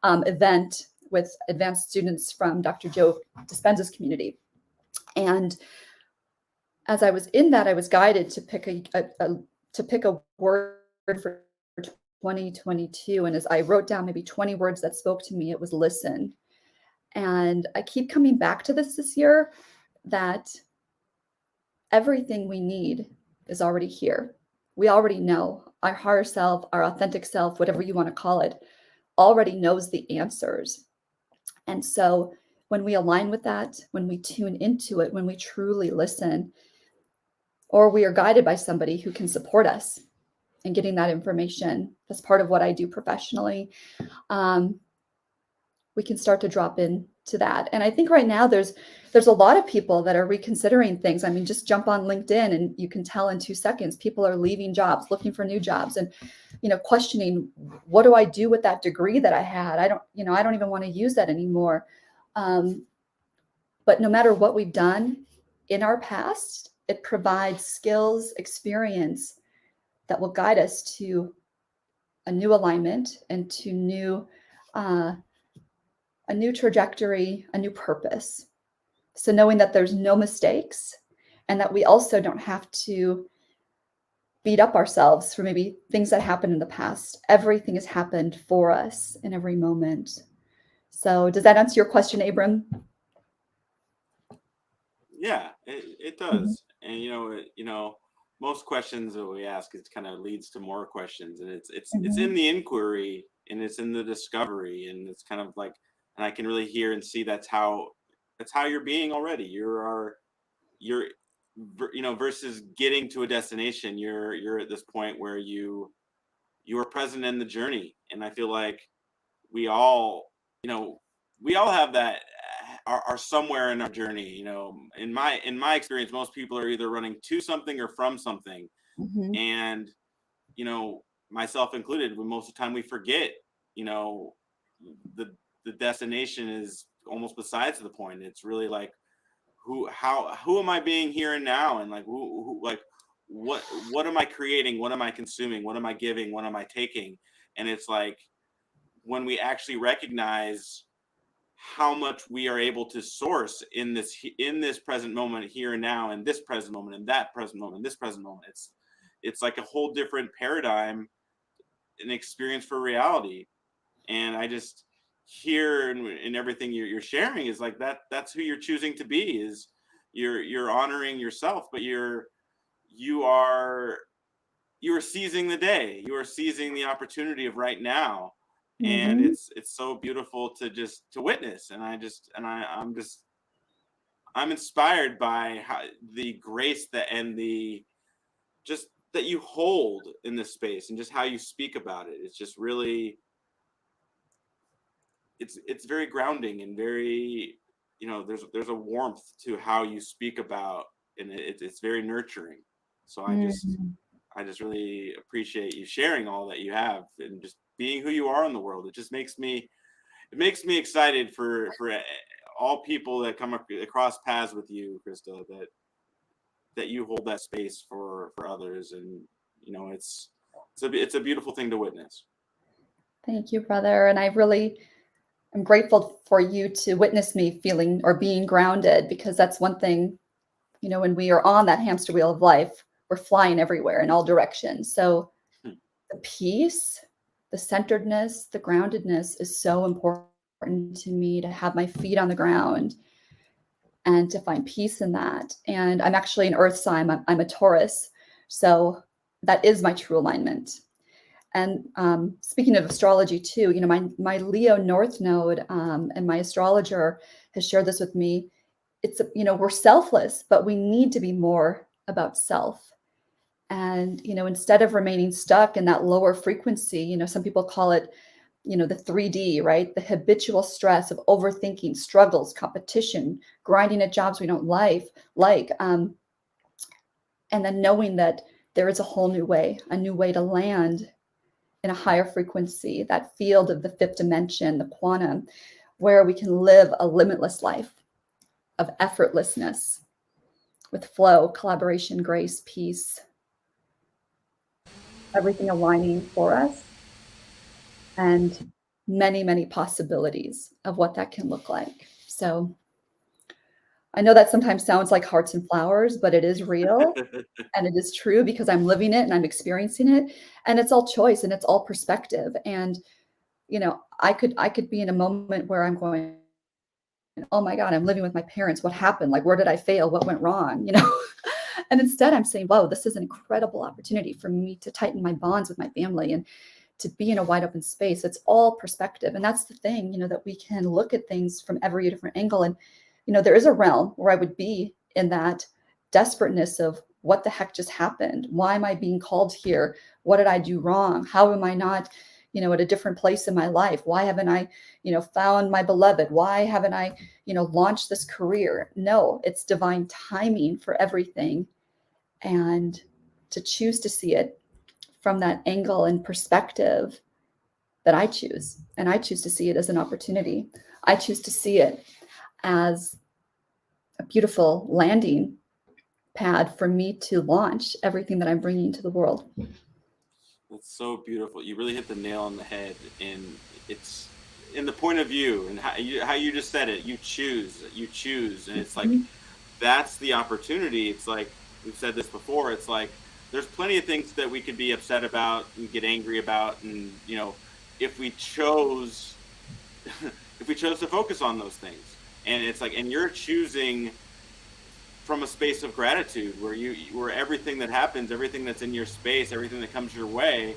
event with advanced students from Dr. Joe Dispenza's community. And as I was in that, I was guided to pick a word for 2022. And as I wrote down maybe 20 words that spoke to me, it was listen. And I keep coming back to this year, that everything we need is already here. We already know. Our higher self, our authentic self, whatever you want to call it, already knows the answers. And so when we align with that, when we tune into it, when we truly listen, or we are guided by somebody who can support us, and getting that information. That's part of what I do professionally. We can start to drop into that. And I think right now there's a lot of people that are reconsidering things. I mean, just jump on LinkedIn and you can tell in 2 seconds, people are leaving jobs, looking for new jobs, and, questioning, what do I do with that degree that I had? I don't even want to use that anymore. But no matter what we've done in our past, it provides skills, experience that will guide us to a new alignment and to a new trajectory, a new purpose. So knowing that there's no mistakes and that we also don't have to beat up ourselves for maybe things that happened in the past. Everything has happened for us in every moment. So does that answer your question, Abram? Yeah, it does. And most questions that we ask, it kind of leads to more questions, and it's in the inquiry and it's in the discovery, and it's kind of like, and I can really hear and see that's how you're being already. You're versus getting to a destination, you're at this point where you are present in the journey, and I feel like we all have that, are somewhere in our journey. In my experience, most people are either running to something or from something, Mm-hmm. and myself included, most of the time we forget. The destination is almost besides the point. It's really like, who am I being here and now, and like who like what am I creating, what am I consuming, what am I giving, what am I taking? And it's like, when we actually recognize how much we are able to source in this present moment, here and now, in this present moment, in that present moment, this present moment, it's like a whole different paradigm, an experience for reality. And I just hear in everything you're sharing is like that's who you're choosing to be. Is you're honoring yourself, but you are seizing the day, you are seizing the opportunity of right now. And Mm-hmm. it's so beautiful to witness. And I'm inspired by the grace and the just that you hold in this space, and just how you speak about it. It's just really, it's very grounding, and very, there's a warmth to how you speak about, and it's very nurturing. So Mm-hmm. I just really appreciate you sharing all that you have, and just being who you are in the world. It just makes me excited for all people that come across paths with you, Crista, that you hold that space for others. And it's a beautiful thing to witness. Thank you, brother. And I'm grateful for you to witness me feeling or being grounded, because that's one thing, when we are on that hamster wheel of life, we're flying everywhere in all directions. So the peace, the centeredness, the groundedness is so important to me, to have my feet on the ground and to find peace in that. And I'm actually an earth sign. I'm a Taurus. So that is my true alignment. And speaking of astrology too, my Leo North Node, and my astrologer has shared this with me. It's, we're selfless, but we need to be more about self. And, instead of remaining stuck in that lower frequency, some people call it, the 3D, right? The habitual stress of overthinking, struggles, competition, grinding at jobs we don't like, and then knowing that there is a whole new way, a new way to land in a higher frequency, that field of the fifth dimension, the quantum, where we can live a limitless life of effortlessness with flow, collaboration, grace, peace, everything aligning for us, and many, many possibilities of what that can look like. So I know that sometimes sounds like hearts and flowers, but it is real. And it is true, because I'm living it and I'm experiencing it. And it's all choice and it's all perspective. And, I could be in a moment where I'm going, oh my God, I'm living with my parents. What happened? Like, where did I fail? What went wrong? And instead I'm saying, whoa, this is an incredible opportunity for me to tighten my bonds with my family and to be in a wide open space. It's all perspective. And that's the thing, that we can look at things from every different angle. And, there is a realm where I would be in that desperateness of what the heck just happened? Why am I being called here? What did I do wrong? How am I not, at a different place in my life? Why haven't I, found my beloved? Why haven't I, launched this career? No, it's divine timing for everything. And to choose to see it from that angle and perspective that I choose. And I choose to see it as an opportunity. I choose to see it as a beautiful landing pad for me to launch everything that I'm bringing to the world. That's so beautiful. You really hit the nail on the head, and it's in the point of view and how you just said it. You choose, and it's like that's the opportunity. It's like we've said this before. It's like there's plenty of things that we could be upset about and get angry about, and if we chose to focus on those things, and it's like, and you're choosing from a space of gratitude where everything that happens, everything that's in your space, everything that comes your way,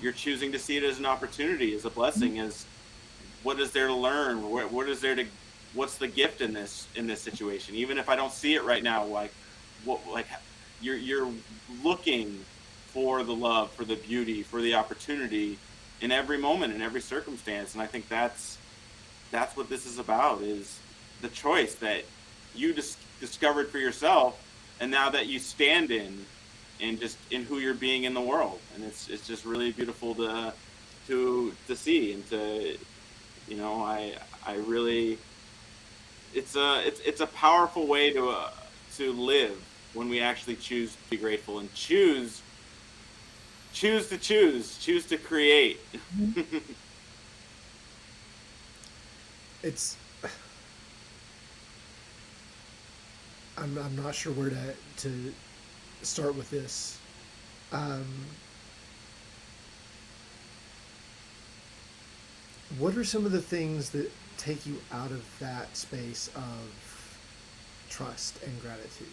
you're choosing to see it as an opportunity, as a blessing, as what is there to learn, what's the gift in this situation, even if I don't see it right now. You're looking for the love, for the beauty, for the opportunity in every moment, in every circumstance. And I think that's what this is about, is the choice that you discovered for yourself, and now that you stand in, and just in who you're being in the world. And it's just really beautiful to see, and to I really, it's a powerful way to live when we actually choose to be grateful and choose to create. It's I'm not sure where to start with this. What are some of the things that take you out of that space of trust and gratitude?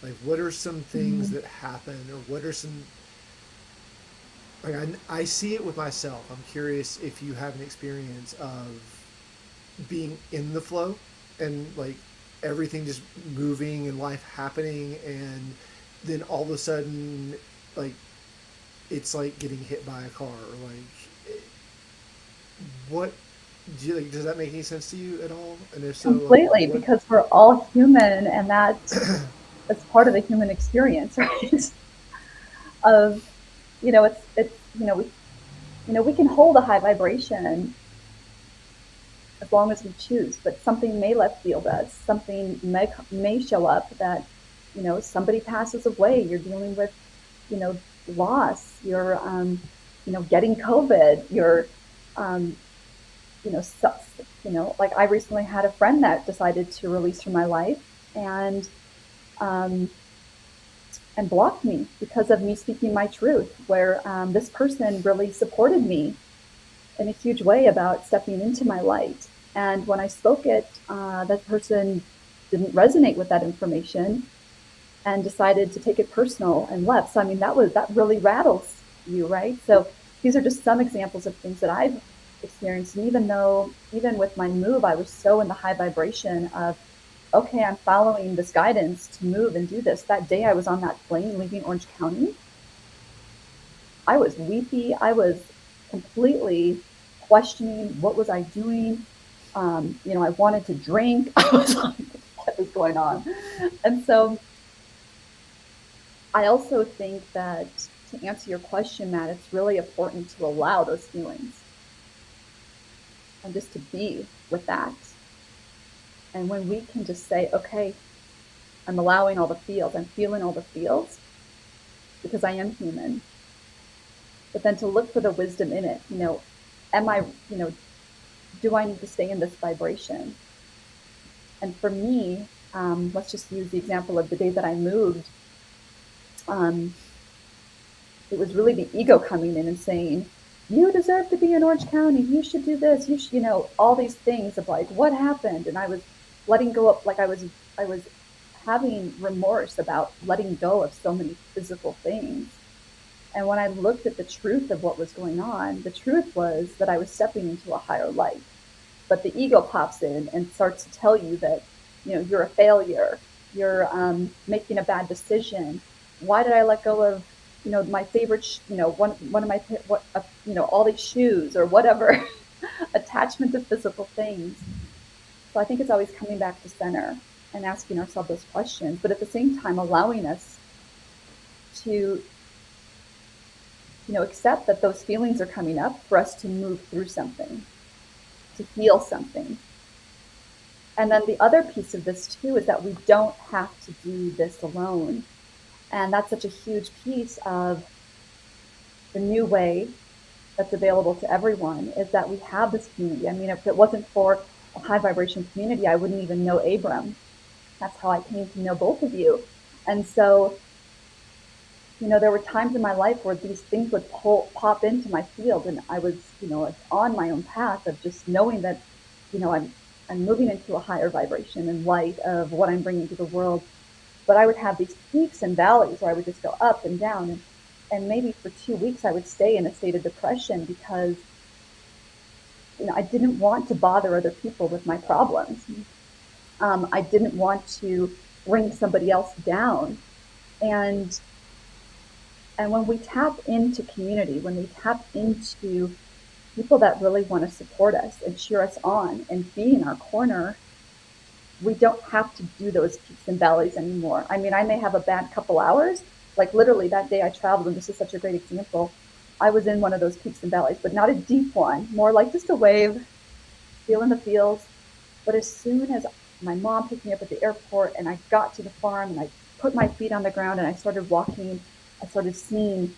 Like, what are some things that happen, or what are some, like, I see it with myself. I'm curious if you have an experience of being in the flow and like everything just moving and life happening, and then all of a sudden, like, it's like getting hit by a car, or like, what do you, like, does that make any sense to you at all? And if so, Completely, because we're all human, and that's part of the human experience, right? Of, we can hold a high vibration as long as we choose, but something may left field us. Something may show up that, somebody passes away. You're dealing with, loss. You're, getting COVID. You're, like I recently had a friend that decided to release from my life, and blocked me because of me speaking my truth, where this person really supported me in a huge way about stepping into my light. And when I spoke it, that person didn't resonate with that information and decided to take it personal and left. So, I mean, that really rattles you, right? So these are just some examples of things that I've experienced. And even with my move, I was so in the high vibration of, okay, I'm following this guidance to move and do this. That day I was on that plane leaving Orange County, I was weepy. I was completely questioning, what was I doing? I wanted to drink. I was like, what is going on? And so I also think that, to answer your question, Matt, it's really important to allow those feelings and just to be with that. And when we can just say, okay, I'm allowing all the feels, I'm feeling all the feels, because I am human. But then to look for the wisdom in it, am I, do I need to stay in this vibration? And for me, let's just use the example of the day that I moved. It was really the ego coming in and saying, you deserve to be in Orange County. You should do this. You should, all these things of like, what happened? And I was letting go of, like, I was having remorse about letting go of so many physical things. And when I looked at the truth of what was going on, the truth was that I was stepping into a higher light. But the ego pops in and starts to tell you that, you're a failure, you're making a bad decision. Why did I let go of, my favorite, one of my, all these shoes or whatever, attachment to physical things. So I think it's always coming back to center and asking ourselves those questions, but at the same time allowing us to, accept that those feelings are coming up for us to move through something, to heal something. And then the other piece of this too is that we don't have to do this alone. And that's such a huge piece of the new way that's available to everyone, is that we have this community. I mean, if it wasn't for a high vibration community, I wouldn't even know Abram. That's how I came to know both of you. And so, there were times in my life where these things would pop into my field, and I was, on my own path of just knowing that, I'm moving into a higher vibration and light of what I'm bringing to the world. But I would have these peaks and valleys where I would just go up and down, and maybe for 2 weeks I would stay in a state of depression because, I didn't want to bother other people with my problems. I didn't want to bring somebody else down. And when we tap into community, when we tap into people that really want to support us and cheer us on and be in our corner, we don't have to do those peaks and valleys anymore. I mean, I may have a bad couple hours, like literally that day I traveled, and this is such a great example. I was in one of those peaks and valleys, but not a deep one, more like just a wave, feeling the feels. But as soon as my mom picked me up at the airport and I got to the farm and I put my feet on the ground and I started walking, I started seeing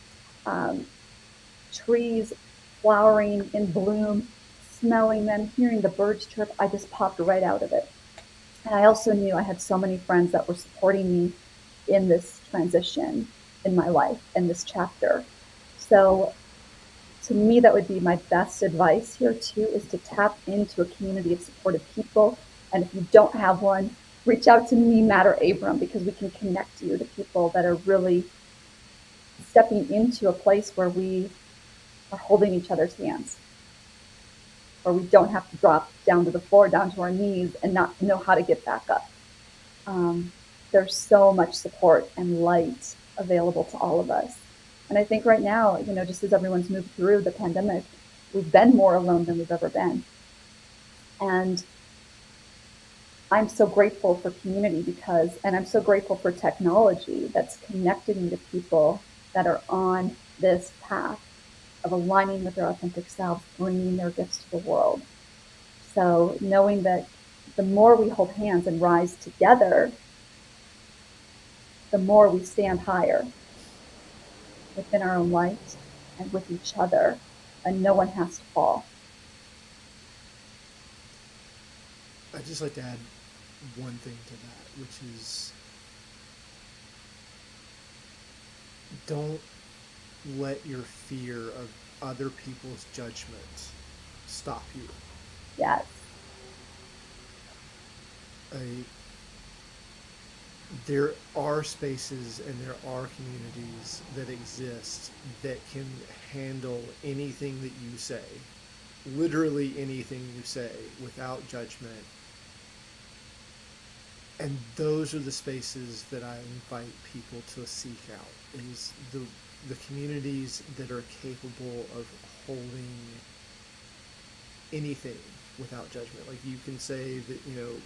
trees flowering in bloom, smelling them, hearing the birds chirp. I just popped right out of it. And I also knew I had so many friends that were supporting me in this transition in my life, in this chapter. So to me, that would be my best advice here too, is to tap into a community of supportive people. And if you don't have one, reach out to me, Matt or Abram, because we can connect you to people that are really stepping into a place where we are holding each other's hands, where we don't have to drop down to the floor, down to our knees, and not know how to get back up. There's so much support and light available to all of us. And I think right now, just as everyone's moved through the pandemic, we've been more alone than we've ever been. And I'm so grateful for community and I'm so grateful for technology that's connected me to people that are on this path of aligning with their authentic selves, bringing their gifts to the world. So knowing that the more we hold hands and rise together, the more we stand higher within our own light and with each other, and no one has to fall. I'd just like to add one thing to that, which is don't let your fear of other people's judgment stop you. Yes. There are spaces and there are communities that exist that can handle anything that you say, literally anything you say, without judgment. And those are the spaces that I invite people to seek out, is the communities that are capable of holding anything without judgment. Like, you can say that, you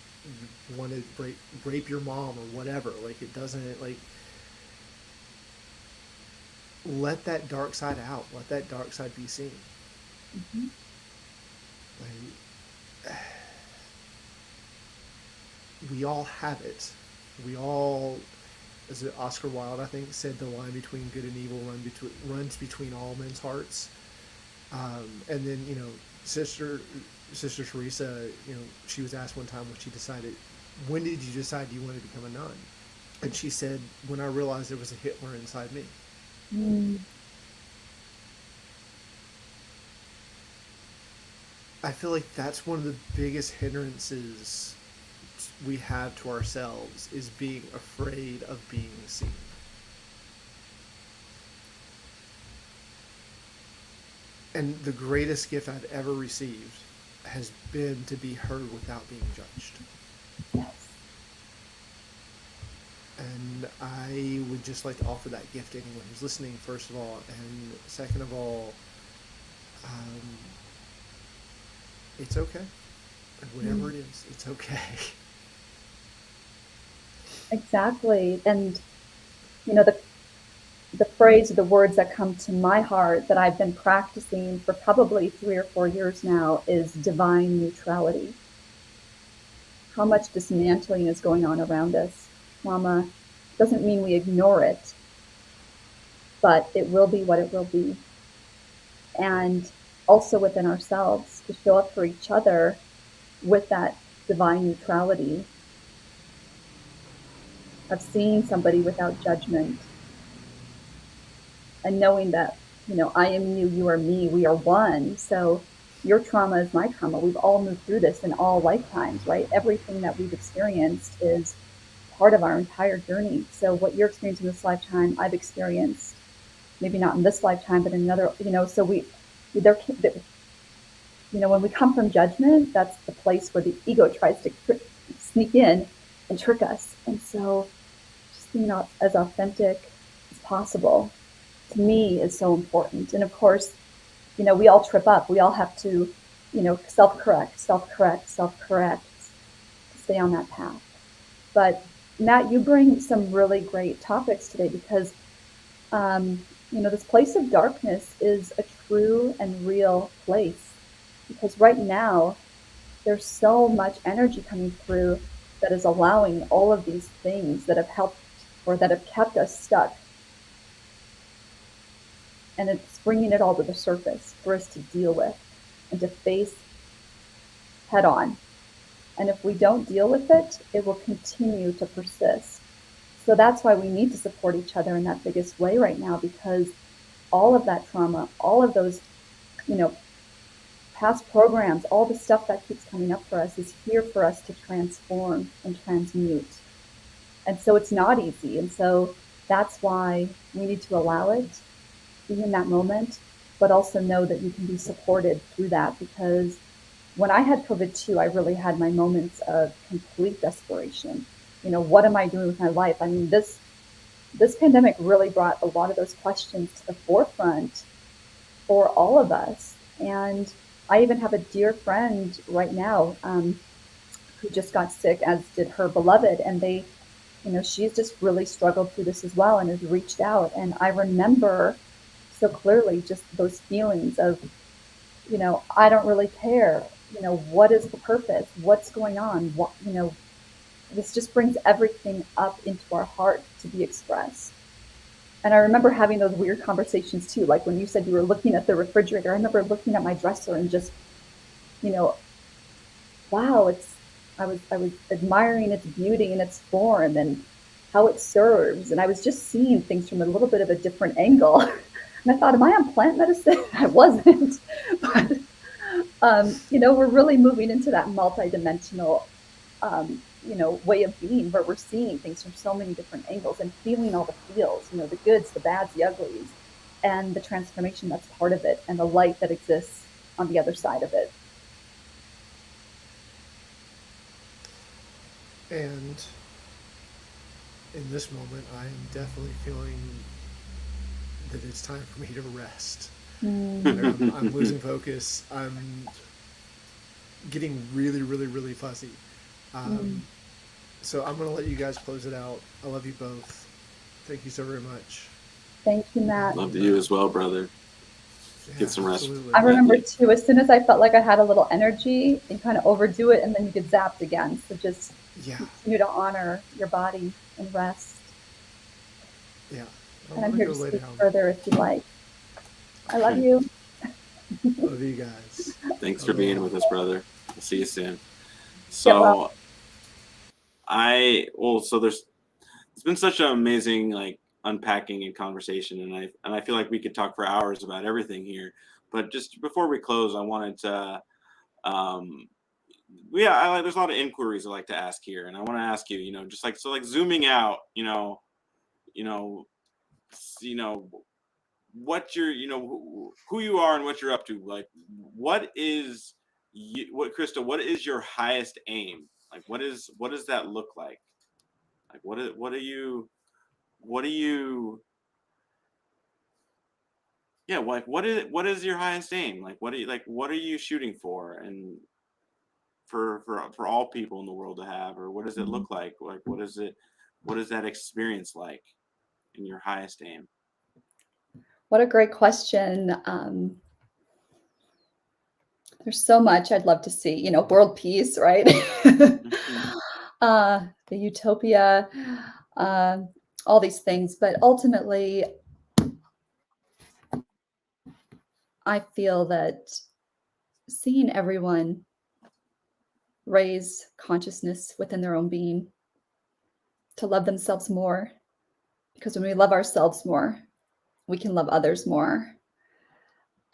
want to rape your mom or whatever. Like, it doesn't, like, let that dark side out. Let that dark side be seen. Mm-hmm. Like, we all have it. We all, as Oscar Wilde, I think, said, the line between good and evil runs between all men's hearts. And then, Sister Teresa, she was asked one time when did you decide you wanted to become a nun? And she said, when I realized there was a Hitler inside me. Mm. I feel like that's one of the biggest hindrances we have to ourselves, is being afraid of being seen. And the greatest gift I've ever received has been to be heard without being judged. Yes. And I would just like to offer that gift to anyone who's listening, first of all. And second of all, um, it's okay. Whatever it is, it's okay. Exactly. And you know, the phrase, the words that come to my heart that I've been practicing for probably 3 or 4 years now is divine neutrality. How much dismantling is going on around us? Trauma doesn't mean we ignore it, but it will be what it will be. And also within ourselves to show up for each other with that divine neutrality of seeing somebody without judgment and knowing that, I am you, you are me, we are one. So your trauma is my trauma. We've all moved through this in all lifetimes, right? Everything that we've experienced is part of our entire journey. So what you're experiencing in this lifetime, I've experienced, maybe not in this lifetime, but in another, so there, when we come from judgment, that's the place where the ego tries to sneak in and trick us. And so just being as authentic as possible to me is so important. And of course, we all trip up. We all have to, self-correct, to stay on that path. But Matt, you bring some really great topics today because, this place of darkness is a true and real place. Because right now, there's so much energy coming through that is allowing all of these things that have helped or that have kept us stuck. And it's bringing it all to the surface for us to deal with and to face head on. And if we don't deal with it, it will continue to persist. So that's why we need to support each other in that biggest way right now, because all of that trauma, all of those, past programs, all the stuff that keeps coming up for us is here for us to transform and transmute. And so it's not easy. And so that's why we need to allow it, be in that moment, but also know that you can be supported through that. Because when I had COVID too, I really had my moments of complete desperation. What am I doing with my life? I mean, this pandemic really brought a lot of those questions to the forefront for all of us. And I even have a dear friend right now who just got sick, as did her beloved. And she's just really struggled through this as well and has reached out. And I remember so clearly just those feelings of, I don't really care. What is the purpose? What's going on? This just brings everything up into our heart to be expressed. And I remember having those weird conversations too. Like when you said you were looking at the refrigerator, I remember looking at my dresser and just, wow, I was admiring its beauty and its form and how it serves. And I was just seeing things from a little bit of a different angle. And I thought, am I on plant medicine? I wasn't. But, we're really moving into that multidimensional, way of being where we're seeing things from so many different angles and feeling all the feels, the goods, the bads, the uglies, and the transformation that's part of it and the light that exists on the other side of it. And in this moment, I am definitely feeling that it's time for me to rest. I'm losing focus. I'm getting really, really, really fuzzy. So I'm going to let you guys close it out. I love you both. Thank you so very much. Thank you, Matt. Love you as well, brother. Yeah, Get some rest. absolutely. I remember too, as soon as I felt like I had a little energy, you kind of overdo it and then you get zapped again. So just continue to honor your body and rest. Yeah. And I'm here to speak further if you like. I love you. Love you guys. Thanks for being with us, brother. We'll see you soon. So there's it's been such an amazing unpacking and conversation, and I feel like we could talk for hours about everything here. But just before we close, I wanted to there's a lot of inquiries I like to ask here, and I want to ask you, just zooming out, what you're, who you are and what you're up to. What is Crista, what is your highest aim? What does that look like? What are you what do you, yeah, like what is your highest aim? Like what are you shooting for, and for all people in the world to have, or what does it Mhm. look like? Like what is that experience like in your highest aim? What a great question. There's so much I'd love to see, world peace, right? Mhm. The utopia, uh, all these things. But ultimately, I feel that seeing everyone raise consciousness within their own being, to love themselves more, because when we love ourselves more, we can love others more.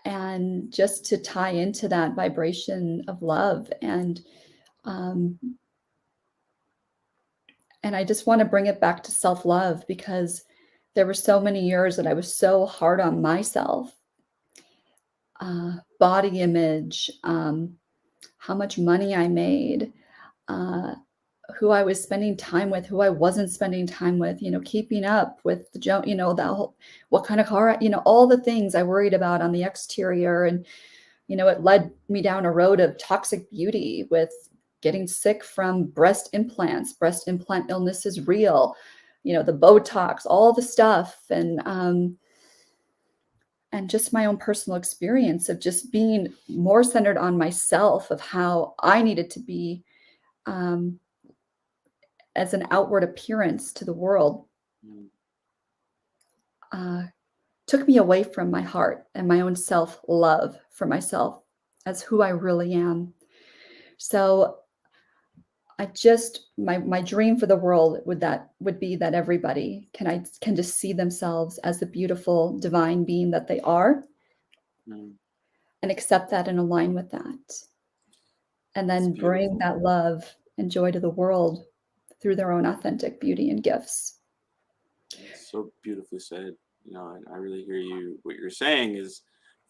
And just to tie into that vibration of love, um, and I just want to bring it back to self-love, because there were so many years that I was so hard on myself. Body image, how much money I made, uh, who I was spending time with, who I wasn't spending time with, keeping up with the that whole, what kind of car, all the things I worried about on the exterior. And, it led me down a road of toxic beauty, with getting sick from breast implants. Breast implant illness is real, the Botox, all the stuff. And just my own personal experience of just being more centered on myself, of how I needed to be, um, as an outward appearance to the world, Mm. uh, took me away from my heart and my own self love for myself as who I really am. So my dream for the world would be that everybody can just see themselves as the beautiful divine being that they are, Mm. and accept that and align with that, and It's then bring beautiful. that love and joy to the world through their own authentic beauty and gifts. It's so beautifully said. And I really hear you. What you're saying is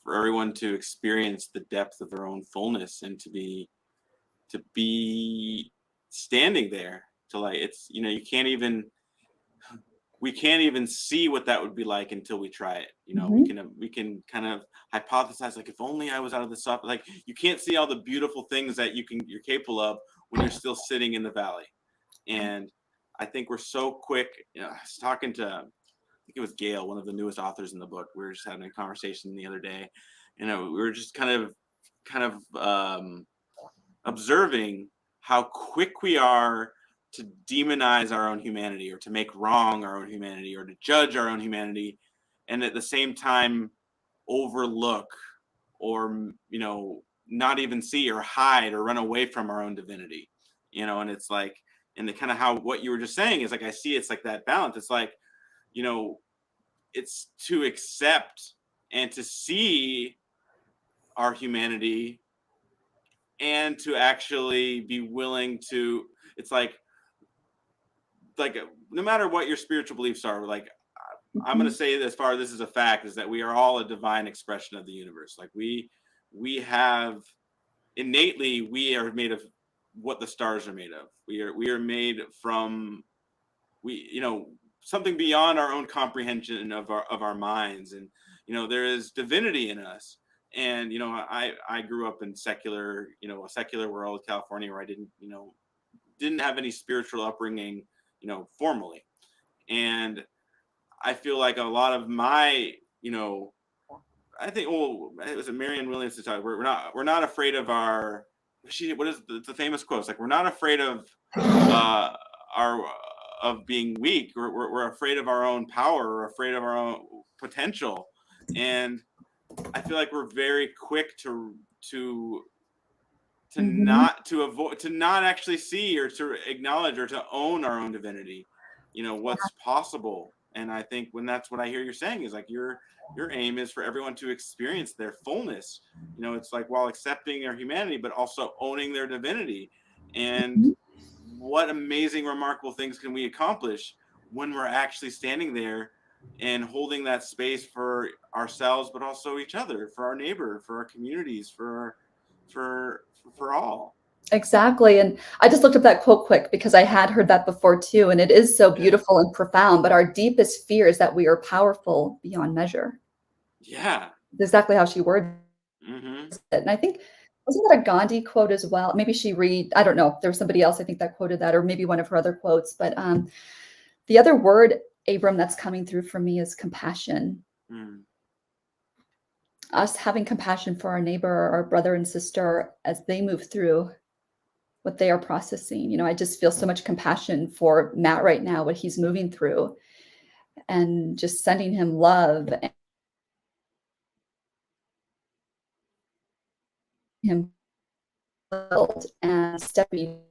for everyone to experience the depth of their own fullness, and to be standing there, to like, it's, you can't even, we can't even see what that would be like until we try it. Mhm. We can kind of hypothesize, like, if only I was out of the stuff. Like, you can't see all the beautiful things that you're capable of when you're still sitting in the valley. And I think we're so quick. I was talking to, I think it was Gail, one of the newest authors in the book. We were just having a conversation the other day, we were just kind of observing how quick we are to demonize our own humanity, or to make wrong our own humanity, or to judge our own humanity, and at the same time overlook, or not even see, or hide, or run away from our own divinity. And it's like, and the kind of, how what you were just saying is like, I see it's like that balance. It's like, you know it's to accept and to see our humanity, and to actually be willing to, it's like no matter what your spiritual beliefs are, like, I'm going to Mhm. say, as far as this is a fact, is that we are all a divine expression of the universe. Like, we have, innately, we are made of what the stars are made of. We are made from, we something beyond our own comprehension of our minds. And there is divinity in us. And I grew up in a secular world, California, where I didn't have any spiritual upbringing, formally. And I feel like a lot of my, I think, well, it was Marianne Williams to talk. We're not afraid of our. What is the famous quote? It's like, we're not afraid of our of being weak. We're afraid of our own power. We're afraid of our own potential. And I feel like we're very quick to Mhm. to not actually see, or to acknowledge, or to own our own divinity, what's possible. And I think, when that's what I hear you're saying, is like, your aim is for everyone to experience their fullness. It's like, while accepting their humanity, but also owning their divinity. And Mhm. what amazing, remarkable things can we accomplish when we're actually standing there and holding that space for ourselves, but also each other, for our neighbor, for our communities, for all. Exactly. And I just looked up that quote quick because I had heard that before too. And it is so Yeah. beautiful and profound. But our deepest fear is that we are powerful beyond measure. Yeah. It's exactly how she worded Mm-hmm. it. And I think, wasn't that a Gandhi quote as well? Maybe she read, I don't know. There was somebody else I think that quoted that, or maybe one of her other quotes. But the other word, Abram, that's coming through for me is compassion. Mm. Us having compassion for our neighbor, our brother and sister as they move through what they are processing. I just feel so much compassion for Matt right now, what he's moving through, and just sending him love and him build and stepping,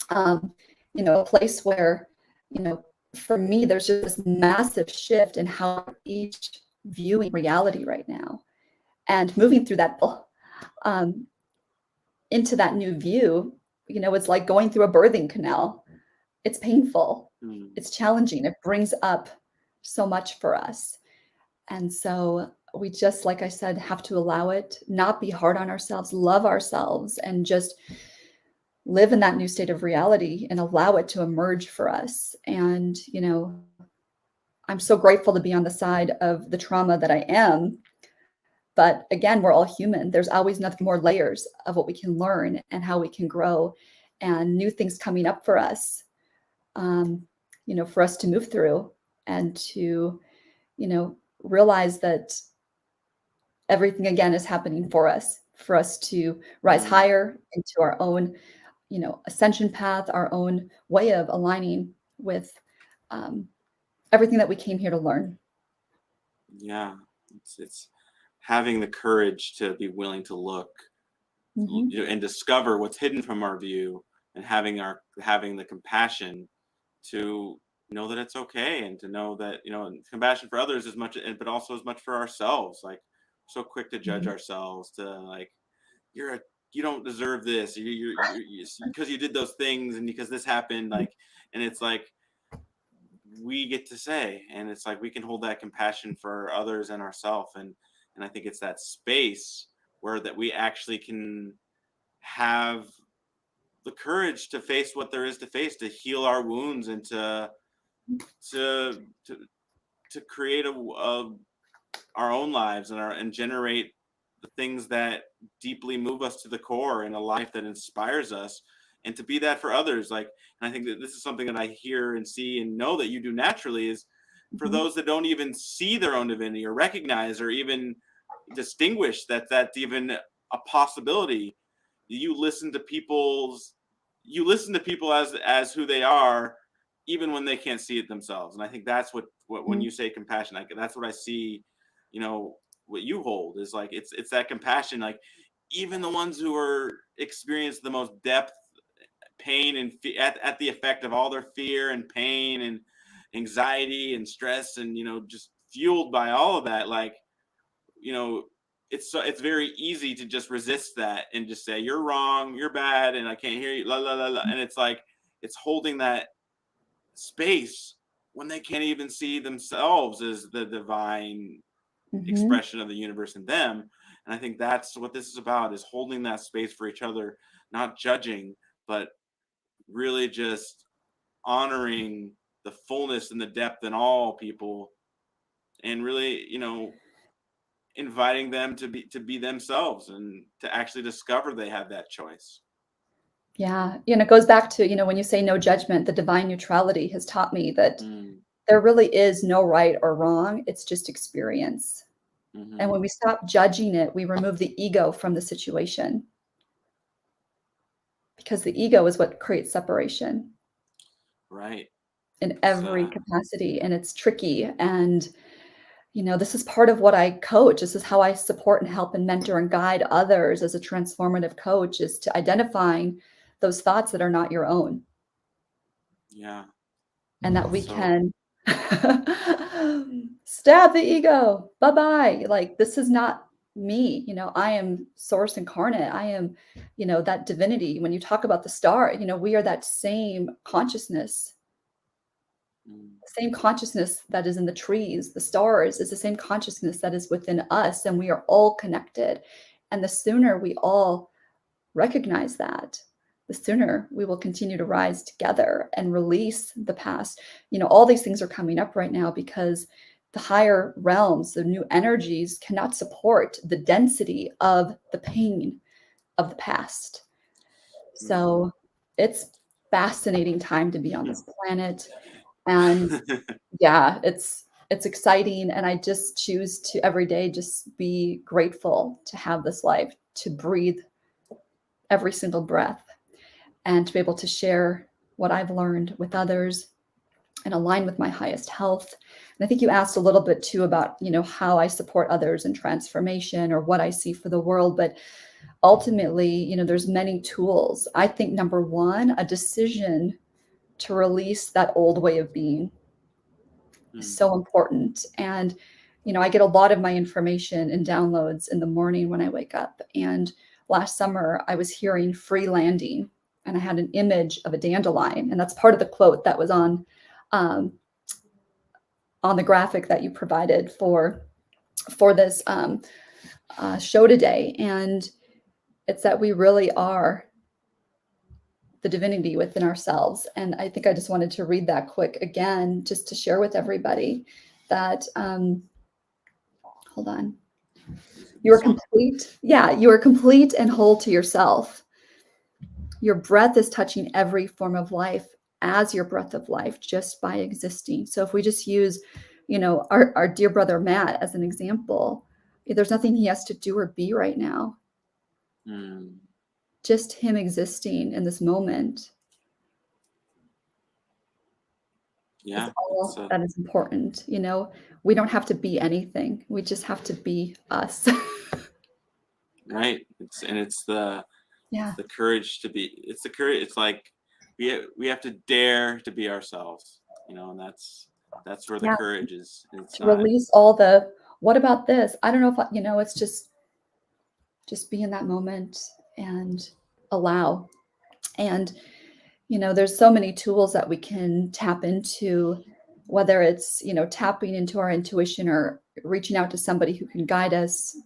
um, a place where, you know, for me, there's just this massive shift in how we're each viewing reality right now and moving through that um, into that new view. It's like going through a birthing canal. It's painful. Mm. It's challenging. It brings up so much for us. And so we just, like I said, have to allow it, not be hard on ourselves, love ourselves, and just live in that new state of reality and allow it to emerge for us. And, I'm so grateful to be on the side of the trauma that I am. But again, we're all human. There's always nothing more layers of what we can learn and how we can grow and new things coming up for us, for us to move through and to, realize that everything again is happening for us to rise Mm. higher into our own, ascension path, our own way of aligning with um, everything that we came here to learn. Yeah. It's having the courage to be willing to look, Hmm. and discover what's hidden from our view, and having the compassion to know that it's okay, and to know that, and compassion for others as much, but also as much for ourselves. Like, so quick to judge Hmm. ourselves, to like, you're a you don't deserve this, because you did those things, and because this happened, like, and it's like, we get to say, and it's like we can hold that compassion for others and ourselves. And I think it's that space where that we actually can have the courage to face what there is to face, to heal our wounds, and to to to create our own lives, and generate the things that deeply move us to the core, in a life that inspires us, and to be that for others. Like, and I think that this is something that I hear and see and know that you do naturally, is for Hmm. those that don't even see their own divinity, or recognize, or even distinguish that that's even a possibility. You listen to people as who they are, even when they can't see it themselves. And I think that's what when you say compassion, like, that's what I see. you know what you hold is like, it's that compassion. Like, even the ones who are experience the most depth, pain, and at the effect of all their fear and pain and anxiety and stress, and just fueled by all of that, like, you know it's very easy to just resist that, and just say, you're wrong, you're bad, and I can't hear you, la la la la. And it's like, it's holding that space when they can't even see themselves as the divine Hmm. expression of the universe in them. And I think that's what this is about, is holding that space for each other, not judging, but really just honoring the fullness and the depth in all people, and really, inviting them to be themselves, and to actually discover they have that choice. Yeah. It goes back to, when you say no judgment, the divine neutrality has taught me that Mm, there really is no right or wrong. It's just experience. And hmm. when we stop judging it, we remove the ego from the situation, because the ego is what creates separation Right. in It's every capacity. And it's tricky. And, this is part of what I coach. This is how I support and help and mentor and guide others as a transformative coach, is to identifying those thoughts that are not your own, yeah. and that we So can stab the ego. Bye-bye. Like, this is not me. I am source incarnate. I am, that divinity. When you talk about the star, we are that same consciousness. mm, The same consciousness that is in the trees, the stars, is the same consciousness that is within us, and we are all connected. And the sooner we all recognize that, the sooner we will continue to rise together and release the past. All these things are coming up right now because the higher realms, the new energies cannot support the density of the pain of the past. So it's fascinating time to be on this planet. And yeah, it's exciting. And I just choose to every day just be grateful to have this life, to breathe every single breath, and to be able to share what I've learned with others and align with my highest health. And I think you asked a little bit too about, how I support others in transformation or what I see for the world. But ultimately, there's many tools. I think number one, a decision to release that old way of being is so important. And, I get a lot of my information and downloads in the morning when I wake up. And last summer, I was hearing free landing, and I had an image of a dandelion. And that's part of the quote that was um, on the graphic that you provided for this show today. And it's that we really are the divinity within ourselves. And I think I just wanted to read that quick again, just to share with everybody that, hold on. You are complete. Yeah, you are complete and whole to yourself. Your breath is touching every form of life as your breath of life just by existing. So if we just use, our dear brother Matt as an example, there's nothing he has to do or be right now. Just him existing in this moment. Yeah, that is important. We don't have to be anything. We just have to be us. Right. It's the courage to be. It's the courage. It's like we have to dare to be ourselves. And that's where the courage is. It's to release all the what about this? I don't know if it's just be in that moment and allow. And there's so many tools that we can tap into, whether it's, tapping into our intuition or reaching out to somebody who can guide us,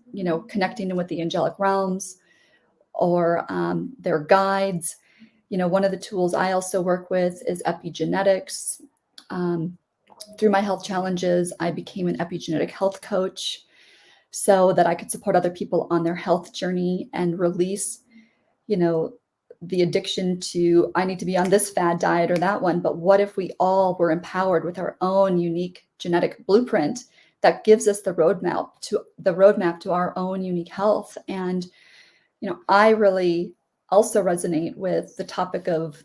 connecting with the angelic realms or their guides. One of the tools I also work with is epigenetics. Through my health challenges, I became an epigenetic health coach so that I could support other people on their health journey and release, the addiction to, I need to be on this fad diet or that one. But what if we all were empowered with our own unique genetic blueprint that gives us the roadmap to our own unique health? And, I really also resonate with the topic of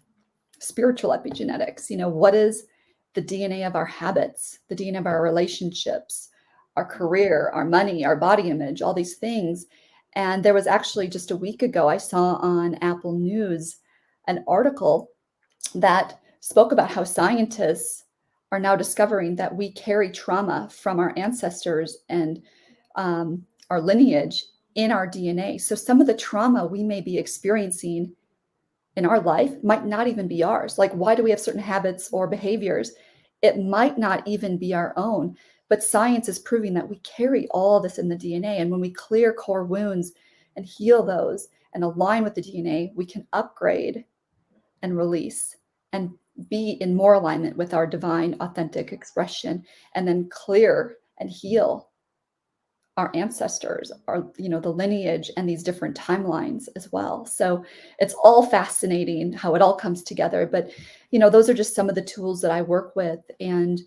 spiritual epigenetics. What is the DNA of our habits, the DNA of our relationships, our career, our money, our body image, all these things. And there was actually just a week ago, I saw on Apple News an article that spoke about how scientists are now discovering that we carry trauma from our ancestors and our lineage in our DNA. So some of the trauma we may be experiencing in our life might not even be ours. Like, why do we have certain habits or behaviors? It might not even be our own. But science is proving that we carry all this in the DNA. And when we clear core wounds and heal those and align with the DNA, we can upgrade and release and be in more alignment with our divine, authentic expression, and then clear and heal our ancestors, the lineage and these different timelines as well. So it's all fascinating how it all comes together. But, those are just some of the tools that I work with. And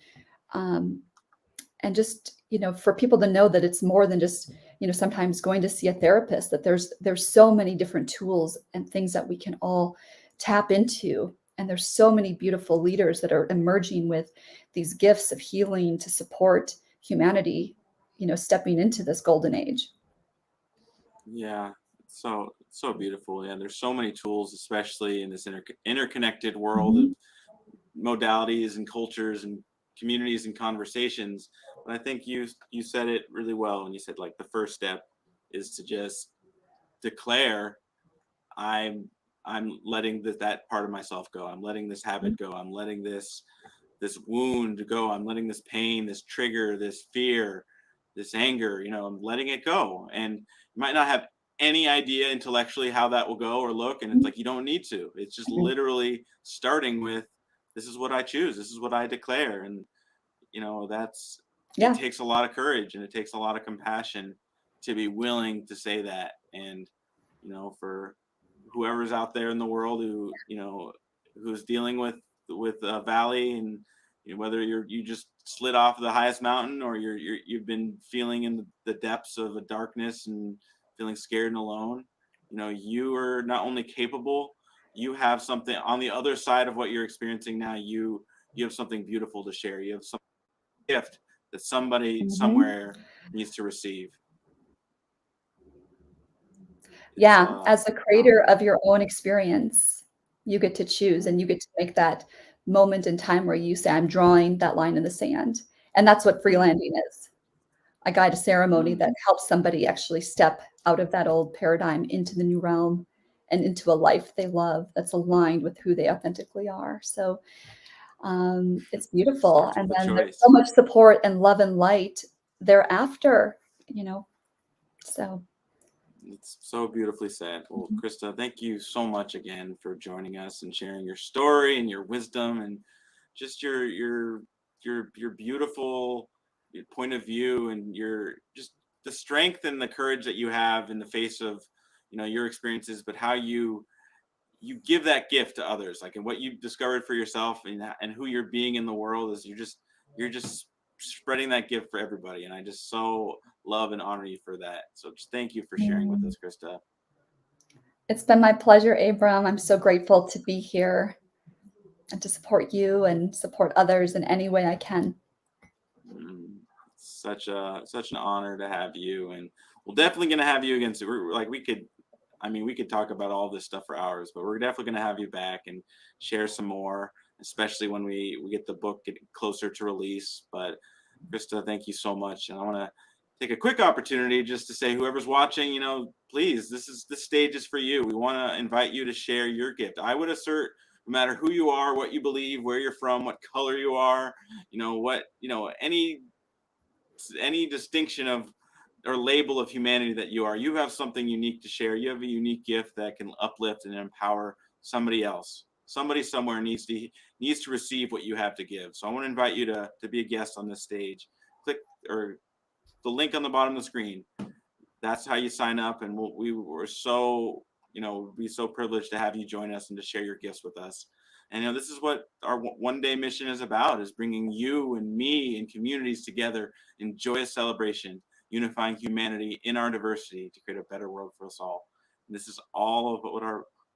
just, for people to know that it's more than just, sometimes going to see a therapist, that there's so many different tools and things that we can all tap into. And there's so many beautiful leaders that are emerging with these gifts of healing to support humanity, stepping into this golden age. Yeah, so beautiful. Yeah, there's so many tools, especially in this interconnected world of modalities and cultures and communities and conversations. But I think you said it really well when you said, like, the first step is to just declare, I'm letting that part of myself go. I'm letting this habit go. I'm letting this wound go. I'm letting this pain, this trigger, this fear, this anger, I'm letting it go. And it might not have any idea intellectually how that will go or look. And it's like, you don't need to. It's just literally starting with, this is what I choose. This is what I declare. And, it takes a lot of courage and it takes a lot of compassion to be willing to say that. And, for whoever's out there in the world who's dealing with a valley, and whether you just slid off the highest mountain, or you've been feeling in the depths of a darkness and feeling scared and alone, you are not only capable, you have something on the other side of what you're experiencing now. You have something beautiful to share. You have some gift that somebody somewhere needs to receive. As the creator of your own experience, you get to choose, and you get to make that moment in time where you say, I'm drawing that line in the sand. And that's what freelanding is. I guide a ceremony that helps somebody actually step out of that old paradigm into the new realm and into a life they love that's aligned with who they authentically are. So it's beautiful. And then there's so much support and love and light thereafter, so. It's so beautifully said. Well, Crista, thank you so much again for joining us and sharing your story and your wisdom and just your beautiful point of view, and your just the strength and the courage that you have in the face of your experiences, but how you give that gift to others, like, and what you discovered for yourself, and who you're being in the world is you're just spreading that gift for everybody. And I just so love and honor you for that. So just thank you for sharing with us, Crista. It's been my pleasure, Abram. I'm so grateful to be here and to support you and support others in any way I can. Such an honor to have you, and we're definitely going to have you again. So we could talk about all this stuff for hours, but we're definitely going to have you back and share some more, especially when we get the book getting closer to release. But Crista, thank you so much. And I want to take a quick opportunity just to say, whoever's watching, please, this stage is for you. We want to invite you to share your gift. I would assert, no matter who you are, what you believe, where you're from, what color you are, any distinction of or label of humanity that you are, you have something unique to share. You have a unique gift that can uplift and empower somebody else. Somebody somewhere needs to receive what you have to give. So I want to invite you to be a guest on this stage. Click or the link on the bottom of the screen. That's how you sign up, and we were so be so privileged to have you join us and to share your gifts with us. And this is what our one day mission is about: is bringing you and me and communities together in joyous celebration, unifying humanity in our diversity to create a better world for us all. And this is all of what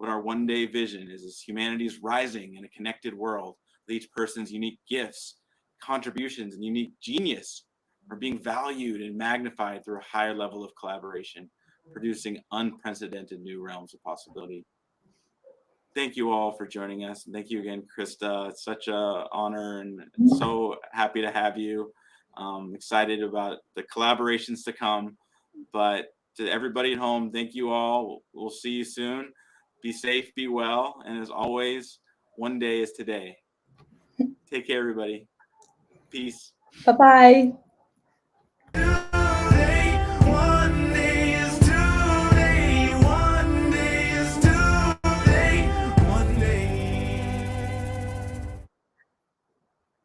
our one day vision is humanity's rising in a connected world with each person's unique gifts, contributions, and unique genius are being valued and magnified through a higher level of collaboration, producing unprecedented new realms of possibility. Thank you all for joining us. And thank you again, Crista. It's such an honor, and so happy to have you. Excited about the collaborations to come. But to everybody at home, thank you all. We'll see you soon. Be safe, be well. And as always, one day is today. Take care, everybody. Peace. Bye-bye.